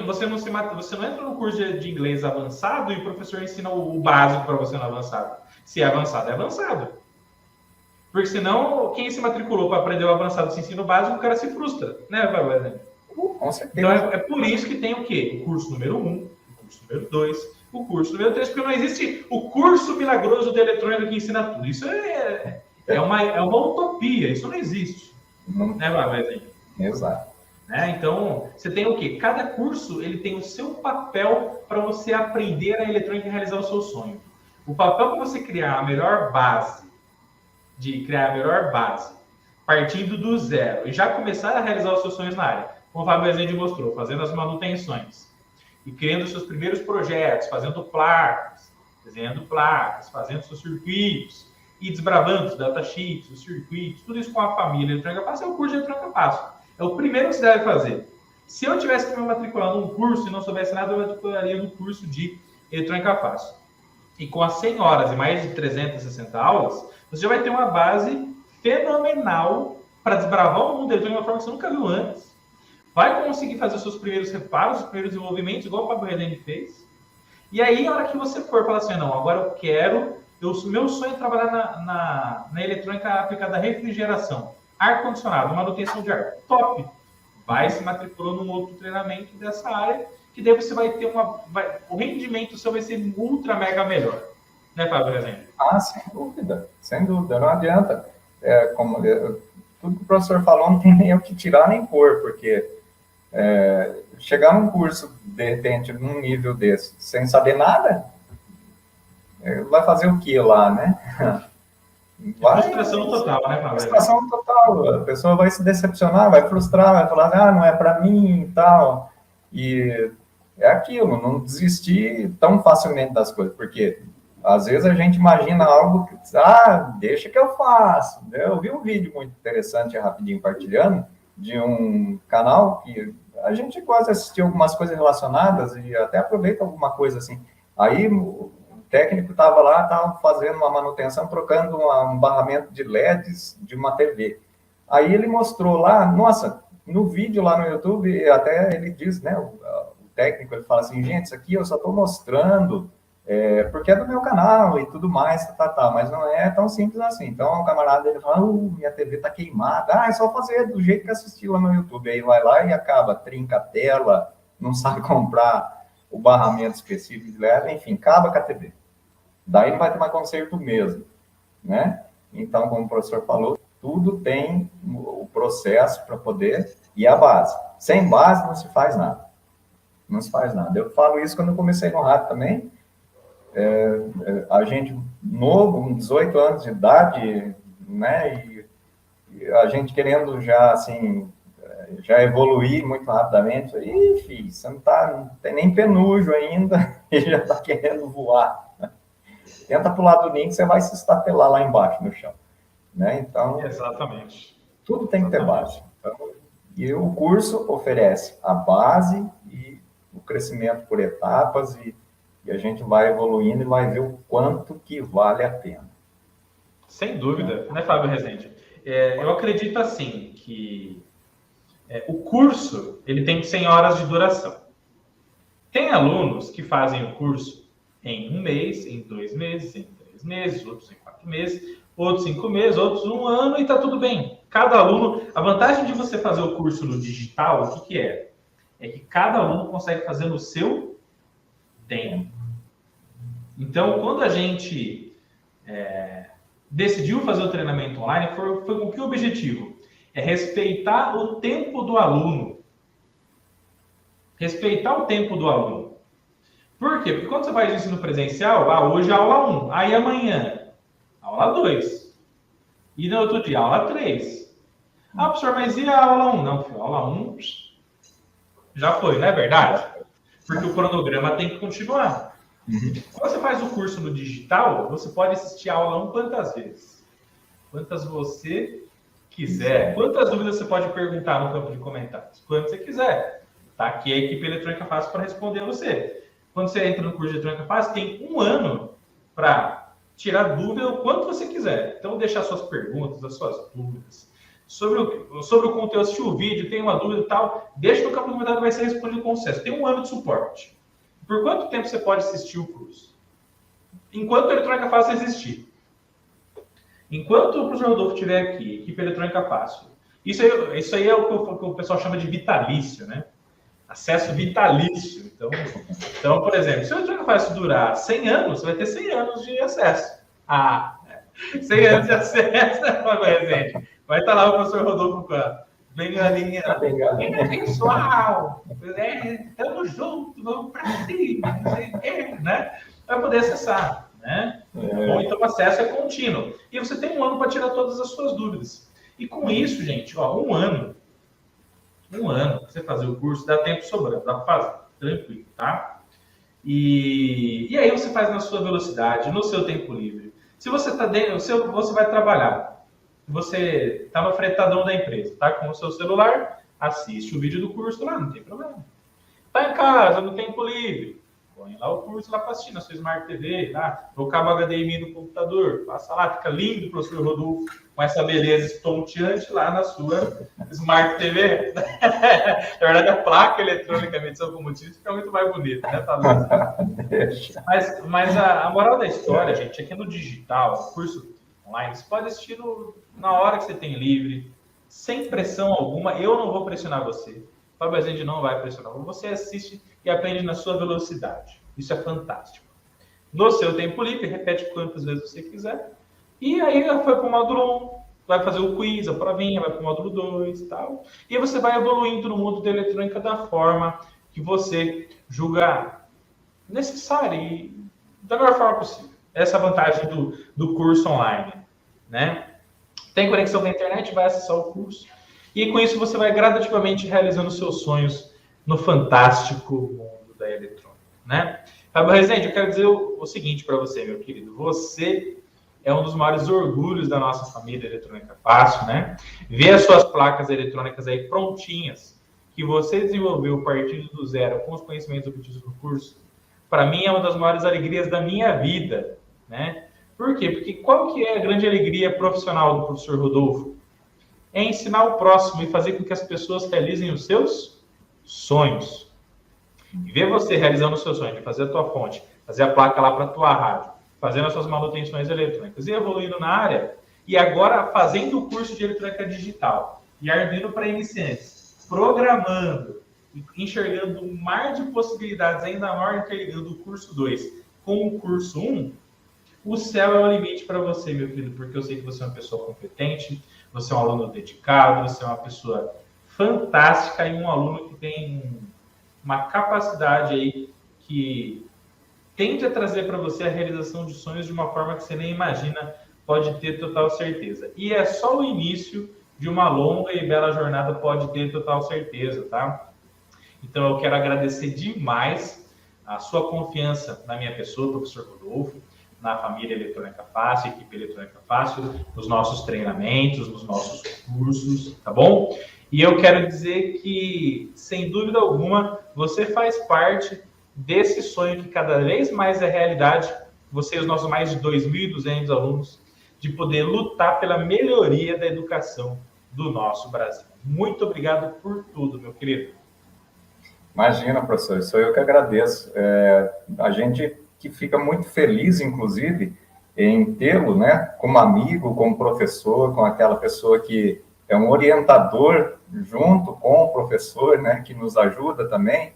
Você não entra no curso de inglês avançado e o professor ensina o básico para você no avançado. Se é avançado, é avançado. Porque senão, quem se matriculou para aprender o avançado se ensina o básico, o cara se frustra, né, Fábio? Com certeza. Então, é por isso que tem o quê? O curso número 1, o curso número 2, o curso número 3, porque não existe o curso milagroso de eletrônica que ensina tudo. Isso é uma utopia, isso não existe. Né, Fábio? Exato. Então, você tem o quê? Cada curso ele tem o seu papel para você aprender a eletrônica e realizar o seu sonho. O papel para você criar a melhor base, partindo do zero, e já começar a realizar os seus sonhos na área, como o Fábio Rezende mostrou, fazendo as manutenções, e criando seus primeiros projetos, fazendo placas, desenhando placas, fazendo seus circuitos, e desbravando os datasheets, os circuitos, tudo isso com a família eletrônica fácil, é o curso de eletrônica fácil. É o primeiro que você deve fazer. Se eu tivesse que me matricular num curso e não soubesse nada, eu matricularia no curso de eletrônica fácil. E com as 100 horas e mais de 360 aulas, você já vai ter uma base fenomenal para desbravar o mundo de uma forma que você nunca viu antes. Vai conseguir fazer os seus primeiros reparos, os primeiros desenvolvimentos, igual o Fábio Rezende fez. E aí, a hora que você for falar assim, não, agora eu quero... meu sonho é trabalhar na eletrônica aplicada à refrigeração, ar-condicionado, manutenção de ar. Top! Vai se matriculando num outro treinamento dessa área, que daí você vai ter o rendimento seu vai ser ultra mega melhor. Né, Fábio Rezende? Sem dúvida, não adianta. Tudo que o professor falou não tem nem o que tirar nem pôr, porque chegar num curso, de repente, num nível desse, sem saber nada, vai fazer o que lá, né? Frustração total, né, Fábio? Frustração total. A pessoa vai se decepcionar, vai frustrar, vai falar, não é para mim e tal. E é aquilo, não desistir tão facilmente das coisas, porque às vezes a gente imagina algo que, deixa que eu faço. Eu vi um vídeo muito interessante, rapidinho, partilhando, de um canal que a gente gosta de assistir algumas coisas relacionadas e até aproveita alguma coisa assim. Aí o técnico estava lá, estava fazendo uma manutenção, trocando um barramento de LEDs de uma TV. Aí ele mostrou lá, nossa, no vídeo lá no YouTube, até ele diz, né, o técnico, ele fala assim, gente, isso aqui eu só estou mostrando porque é do meu canal e tudo mais, mas não é tão simples assim. Então, o camarada, ele fala, minha TV está queimada, é só fazer do jeito que assisti lá no YouTube. Aí vai lá e acaba, trinca a tela, não sabe comprar o barramento específico de LED, enfim, acaba com a TV. Daí não vai ter mais conserto mesmo, né? Então, como o professor falou, tudo tem o processo para poder e a base. Sem base não se faz nada. Não se faz nada. Eu falo isso quando eu comecei no rádio também. A gente novo, com 18 anos de idade, né? E a gente querendo já, assim, já evoluir muito rapidamente. Filho, você não tem nem penujo ainda e já está querendo voar. Tenta pular do ninho que você vai se estatelar lá embaixo no chão, né? Então, exatamente. Tudo tem que ter base. Então, e o curso oferece a base e o crescimento por etapas e a gente vai evoluindo e vai ver o quanto que vale a pena. Sem dúvida, né, Fábio Rezende? Eu acredito assim que o curso ele tem 100 horas de duração. Tem alunos que fazem o curso em 1 mês, em 2 meses, em 3 meses, outros em 4 meses, outros 5 meses, outros 1 ano e tá tudo bem. Cada aluno, a vantagem de você fazer o curso no digital, o que é? É que cada aluno consegue fazer no seu tempo. Então, quando a gente decidiu fazer o treinamento online, foi com que objetivo? É respeitar o tempo do aluno. Respeitar o tempo do aluno. Por quê? Porque quando você faz ensino presencial, hoje é aula 1, aí amanhã, aula 2. E no outro dia, aula 3. Professor, mas e a aula 1? Não, filho, a aula 1 já foi, não é verdade? Porque o cronograma tem que continuar. Quando você faz o curso no digital, você pode assistir a aula 1 quantas vezes? Quantas você quiser. Quantas dúvidas você pode perguntar no campo de comentários? Quantas você quiser. Tá aqui a equipe Eletrônica Fácil para responder a você. Quando você entra no curso de Eletrônica Fácil, tem 1 ano para tirar dúvida o quanto você quiser. Então, deixar suas perguntas, as suas dúvidas. Sobre o conteúdo, assistir o vídeo, tem uma dúvida e tal, deixa no campo de comentário, vai ser respondido com sucesso. Tem 1 ano de suporte. Por quanto tempo você pode assistir o curso? Enquanto a Eletrônica Fácil existir. Enquanto o professor Rodolfo estiver aqui, equipe Eletrônica Fácil, isso aí é o que o pessoal chama de vitalício, né? Acesso vitalício. Então, por exemplo, se a Eletrônica Fácil durar 100 anos, você vai ter 100 anos de acesso. 100 anos de acesso, gente. Vai estar lá o professor Rodolfo com a bengalinha. Pessoal, estamos juntos, vamos para cima, né? Vai poder acessar, né? Bom, então o acesso é contínuo. E você tem 1 ano para tirar todas as suas dúvidas. E com isso, gente, 1 ano para você fazer o curso, dá tempo sobrando, dá para fazer, tranquilo, tá? E aí você faz na sua velocidade, no seu tempo livre. Se você está dentro, você vai trabalhar. Você está no fretadão da empresa, tá? Com o seu celular, assiste o vídeo do curso lá, não tem problema. Está em casa, no tempo livre. Põe lá o curso lá para assistir na sua Smart TV, lá, no cabo HDMI no computador, passa lá, fica lindo, professor Rodolfo, com essa beleza estonteante lá na sua Smart TV. Na verdade, a placa eletrônica de medição combustível fica muito mais bonita, né, Fabrício? Mas a moral da história, gente, é que no digital, curso online, você pode assistir na hora que você tem livre, sem pressão alguma. Eu não vou pressionar você. O Fábio Rezende não vai pressionar. Você assiste e aprende na sua velocidade. Isso é fantástico. No seu tempo livre, repete quantas vezes você quiser. E aí foi para o módulo 1, vai fazer o quiz, a provinha, vai para o módulo 2 e tal. E você vai evoluindo no mundo da eletrônica da forma que você julgar necessário e da melhor forma possível. Essa é a vantagem do curso online, né? Tem conexão com a internet, vai acessar o curso. E com isso você vai gradativamente realizando seus sonhos no fantástico mundo da eletrônica, né? Fábio Rezende, eu quero dizer o seguinte para você, meu querido. Você é um dos maiores orgulhos da nossa família Eletrônica Fácil, né? Ver as suas placas eletrônicas aí prontinhas, que você desenvolveu partindo do zero com os conhecimentos obtidos no curso, para mim é uma das maiores alegrias da minha vida, né? Por quê? Porque qual que é a grande alegria profissional do professor Rodolfo? É ensinar o próximo e fazer com que as pessoas realizem os seus sonhos. E ver você realizando o seu sonho, de fazer a tua fonte, fazer a placa lá para a tua rádio, fazendo as suas manutenções eletrônicas e evoluindo na área, e agora fazendo o curso de eletrônica digital, e Arduino para iniciantes, programando, enxergando um mar de possibilidades ainda maior, interligando o curso 2 com o curso 1, o céu é o limite para você, meu querido, porque eu sei que você é uma pessoa competente, você é um aluno dedicado, você é uma pessoa fantástica e um aluno que tem uma capacidade aí que tende a trazer para você a realização de sonhos de uma forma que você nem imagina, pode ter total certeza. E é só o início de uma longa e bela jornada, pode ter total certeza, tá? Então eu quero agradecer demais a sua confiança na minha pessoa, professor Rodolfo, na família Eletrônica Fácil, equipe Eletrônica Fácil, nos nossos treinamentos, nos nossos cursos, tá bom? E eu quero dizer que, sem dúvida alguma, você faz parte desse sonho que cada vez mais é realidade, você e os nossos mais de 2.200 alunos, de poder lutar pela melhoria da educação do nosso Brasil. Muito obrigado por tudo, meu querido. Imagina, professor, sou eu que agradeço. A gente que fica muito feliz, inclusive, em tê-lo, né, como amigo, como professor, com aquela pessoa que é um orientador junto com o professor, né, que nos ajuda também,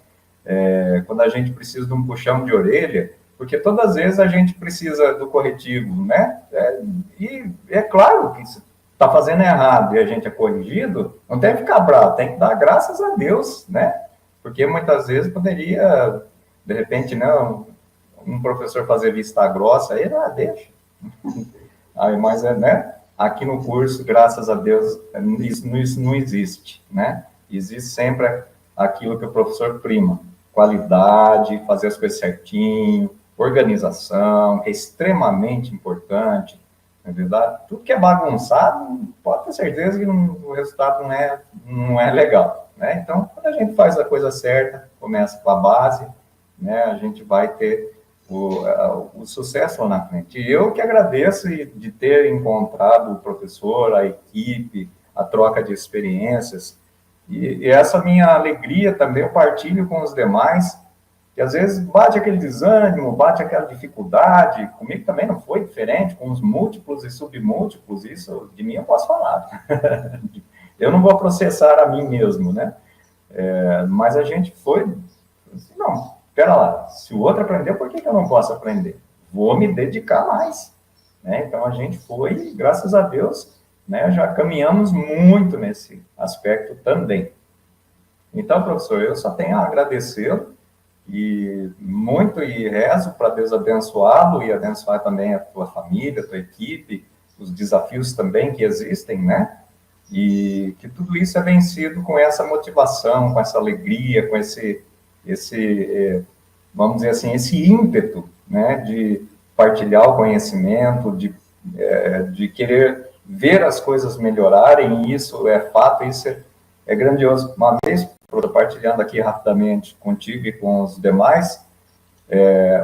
quando a gente precisa de um puxão de orelha, porque todas as vezes a gente precisa do corretivo, né, e é claro que se está fazendo errado e a gente é corrigido, não tem que ficar bravo, tem que dar graças a Deus, né, porque muitas vezes poderia, de repente, não, um professor fazer vista grossa, aí deixa. Aí, mas, né, aqui no curso, graças a Deus, isso não existe, né? Existe sempre aquilo que o professor prima, qualidade, fazer as coisas certinho, organização, que é extremamente importante, não é verdade? Tudo que é bagunçado, pode ter certeza que o resultado não é legal, né? Então, quando a gente faz a coisa certa, começa com a base, né, a gente vai ter o sucesso lá na frente. E eu que agradeço de ter encontrado o professor, a equipe, a troca de experiências, e essa minha alegria também eu partilho com os demais, que às vezes bate aquele desânimo, bate aquela dificuldade, comigo também não foi diferente, com os múltiplos e submúltiplos, isso de mim eu posso falar. Eu não vou processar a mim mesmo, né? Mas a gente foi, não, espera lá, se o outro aprendeu, por que eu não posso aprender? Vou me dedicar mais, né? Então, a gente foi, graças a Deus, né, já caminhamos muito nesse aspecto também. Então, professor, eu só tenho a agradecê-lo e rezo para Deus abençoá-lo e abençoar também a tua família, a tua equipe, os desafios também que existem, né? E que tudo isso é vencido com essa motivação, com essa alegria, com esse vamos dizer assim, esse ímpeto, né, de partilhar o conhecimento, de querer ver as coisas melhorarem, e isso é fato, isso é grandioso. Uma vez, partilhando aqui rapidamente contigo e com os demais,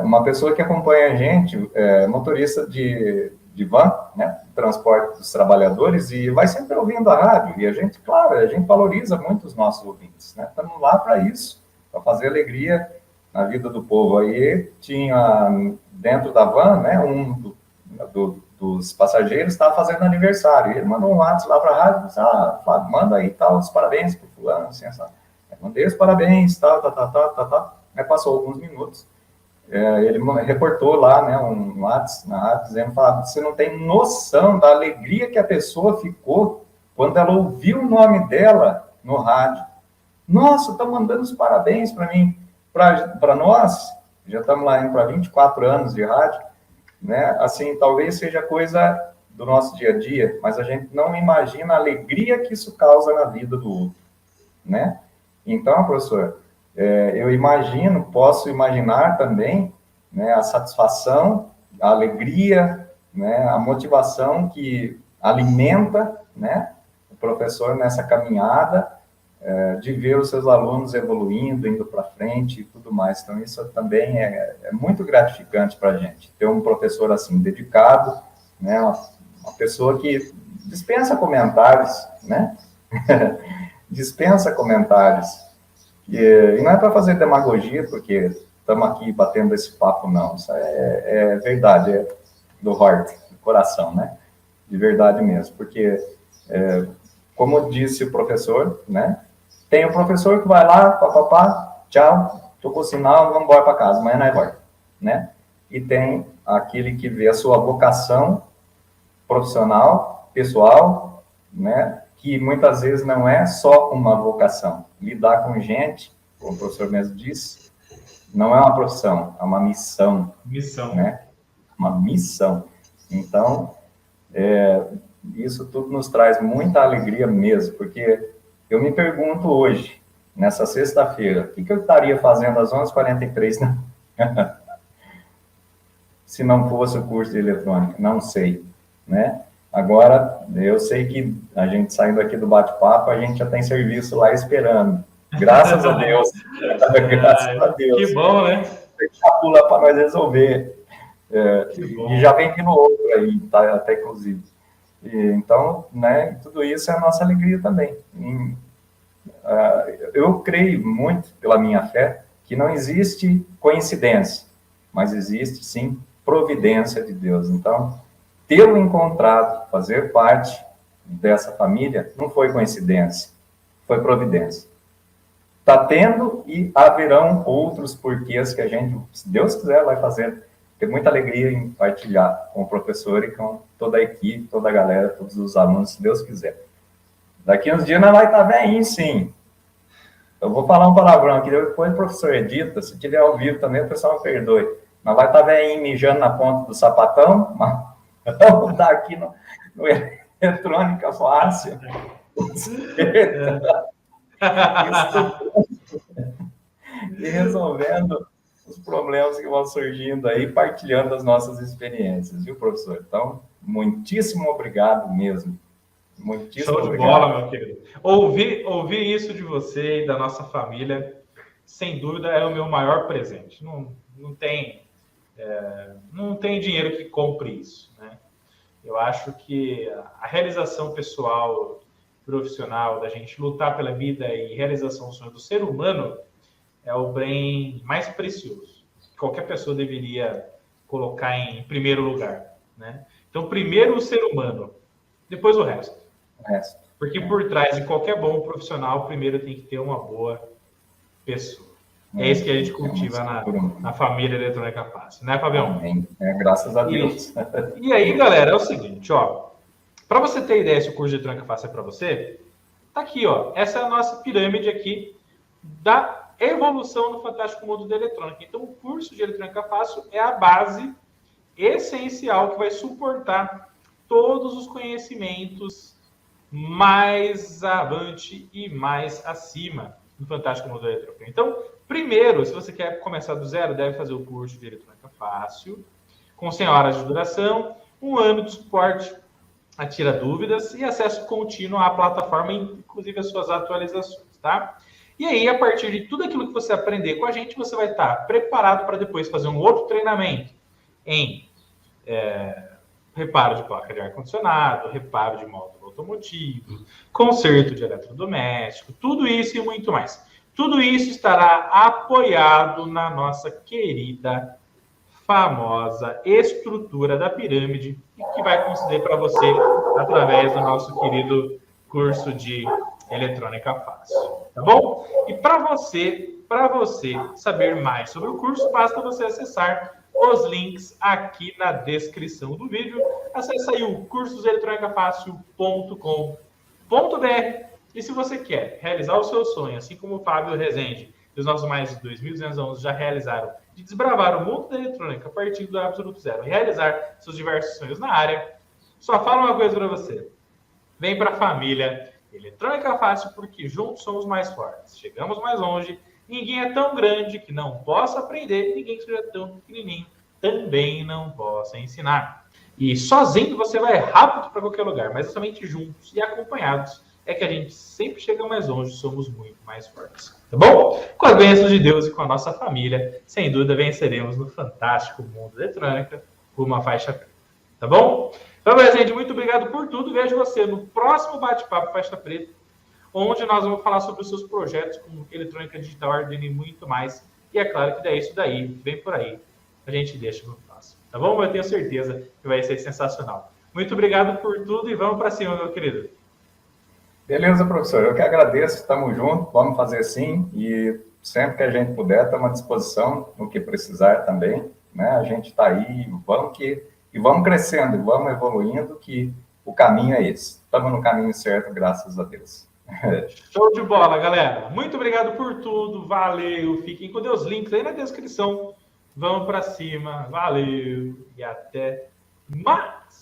Uma pessoa que acompanha a gente, motorista de van, né, transporte dos trabalhadores, e vai sempre ouvindo a rádio, e a gente, claro, a gente valoriza muito os nossos ouvintes, né, estamos lá para isso, para fazer alegria na vida do povo. Aí tinha, dentro da van, né, dos passageiros estava fazendo aniversário, ele mandou um WhatsApp lá para a rádio, disse, manda aí, tal, os parabéns para o fulano, assim, mandei os parabéns, tal. Aí passou alguns minutos, ele reportou lá, né, um WhatsApp na rádio, dizendo, você não tem noção da alegria que a pessoa ficou quando ela ouviu o nome dela no rádio. Nossa, tá mandando os parabéns para mim, para nós, já estamos lá indo para 24 anos de rádio, né, assim, talvez seja coisa do nosso dia a dia, mas a gente não imagina a alegria que isso causa na vida do outro, né? Então, professor, eu posso imaginar também, né, a satisfação, a alegria, né, a motivação que alimenta, né, o professor nessa caminhada, de ver os seus alunos evoluindo, indo para frente e tudo mais. Então, isso também é muito gratificante para a gente, ter um professor assim, dedicado, né, uma pessoa que dispensa comentários, né? Dispensa comentários. E não é para fazer demagogia, porque estamos aqui batendo esse papo, não. Isso é verdade, é do heart, do coração, né? De verdade mesmo. Porque, como disse o professor, né? Tem um professor que vai lá, papapá, tchau, tocou o sinal, vamos embora para casa, amanhã nós volta, né? E tem aquele que vê a sua vocação profissional, pessoal, né? Que muitas vezes não é só uma vocação. Lidar com gente, como o professor mesmo disse, não é uma profissão, é uma missão. Missão. Né? Uma missão. Então, isso tudo nos traz muita alegria mesmo, porque eu me pergunto hoje, nessa sexta-feira, o que eu estaria fazendo às 11h43, né? Se não fosse o curso de eletrônica? Não sei, né? Agora, eu sei que a gente saindo aqui do bate-papo, a gente já tem serviço lá esperando. Graças a Deus. Graças a Deus. Que bom, né? Pula para nós resolver. E já vem vindo outro aí, tá, até inclusive. Então, né, tudo isso é a nossa alegria também. Eu creio muito, pela minha fé, que não existe coincidência, mas existe, sim, providência de Deus. Então, tê-lo encontrado, fazer parte dessa família, não foi coincidência, foi providência. Está tendo e haverão outros porquês que a gente, se Deus quiser, vai fazer. Ter muita alegria em partilhar com o professor e com toda a equipe, toda a galera, todos os alunos, se Deus quiser. Daqui uns dias nós vai estar velhinho, sim. Eu vou falar um palavrão aqui, depois o professor edita, se tiver ao vivo também, o pessoal me perdoe. Nós vai estar velhinho mijando na ponta do sapatão, mas vamos estar aqui no eletrônica fácil. E resolvendo os problemas que vão surgindo aí, partilhando as nossas experiências, viu, professor? Então, muitíssimo obrigado mesmo. Muitíssimo obrigado. Show de bola, meu querido. Ouvir isso de você e da nossa família, sem dúvida, é o meu maior presente. Não tem dinheiro que compre isso, né? Eu acho que a realização pessoal, profissional, da gente lutar pela vida e realização do sonho do ser humano é o bem mais precioso que qualquer pessoa deveria colocar em primeiro lugar, né? Então, primeiro o ser humano, depois o resto. Porque por trás de qualquer bom profissional, primeiro tem que ter uma boa pessoa. É isso que a gente cultiva na família Eletrônica Fácil, né, Fabião? Graças a Deus. E aí, galera, é o seguinte, ó. Para você ter ideia se o curso de Eletrônica Fácil é para você, tá aqui, ó. Essa é a nossa pirâmide aqui da evolução do fantástico mundo da eletrônica. Então, o curso de Eletrônica Fácil é a base essencial que vai suportar todos os conhecimentos mais avante e mais acima do fantástico mundo da eletrônica. Então, primeiro, se você quer começar do zero, deve fazer o curso de Eletrônica Fácil, com 100 horas de duração, 1 ano de suporte a tira dúvidas e acesso contínuo à plataforma, inclusive as suas atualizações, tá? E aí, a partir de tudo aquilo que você aprender com a gente, você vai estar preparado para depois fazer um outro treinamento em reparo de placa de ar-condicionado, reparo de módulo automotivo, conserto de eletrodoméstico, tudo isso e muito mais. Tudo isso estará apoiado na nossa querida, famosa estrutura da pirâmide, que vai conceder para você através do nosso querido curso de eletrônica fácil, tá bom? E para você saber mais sobre o curso, basta você acessar os links aqui na descrição do vídeo. Acesse aí o cursoseletronicafácil.com.br. E se você quer realizar o seu sonho, assim como o Fábio Rezende e os nossos mais de 2.200 alunos já realizaram, de desbravar o mundo da eletrônica a partir do absoluto zero, realizar seus diversos sonhos na área, só falo uma coisa para você. Vem para a família Eletrônica Fácil, porque juntos somos mais fortes. Chegamos mais longe. Ninguém é tão grande que não possa aprender. Ninguém que seja tão pequenininho também não possa ensinar. E sozinho você vai rápido para qualquer lugar, mas somente juntos e acompanhados é que a gente sempre chega mais longe, somos muito mais fortes. Tá bom? Com as bênçãos de Deus e com a nossa família, sem dúvida venceremos no fantástico mundo da eletrônica por uma faixa preta. Tá bom? Então, gente, muito obrigado por tudo. Vejo você no próximo bate-papo Faixa Preta, onde nós vamos falar sobre os seus projetos com eletrônica digital, Arduino e muito mais. E é claro que daí isso daí, vem por aí, a gente deixa no próximo. Tá bom? Eu tenho certeza que vai ser sensacional. Muito obrigado por tudo e vamos para cima, meu querido. Beleza, professor. Eu que agradeço. Estamos juntos. Vamos fazer assim. E sempre que a gente puder, estamos à disposição no que precisar também. Né? A gente está aí. Vamos crescendo, e vamos evoluindo, que o caminho é esse. Estamos no caminho certo, graças a Deus. Show de bola, galera. Muito obrigado por tudo. Valeu. Fiquem com Deus. Links aí na descrição. Vamos para cima. Valeu. E até mais.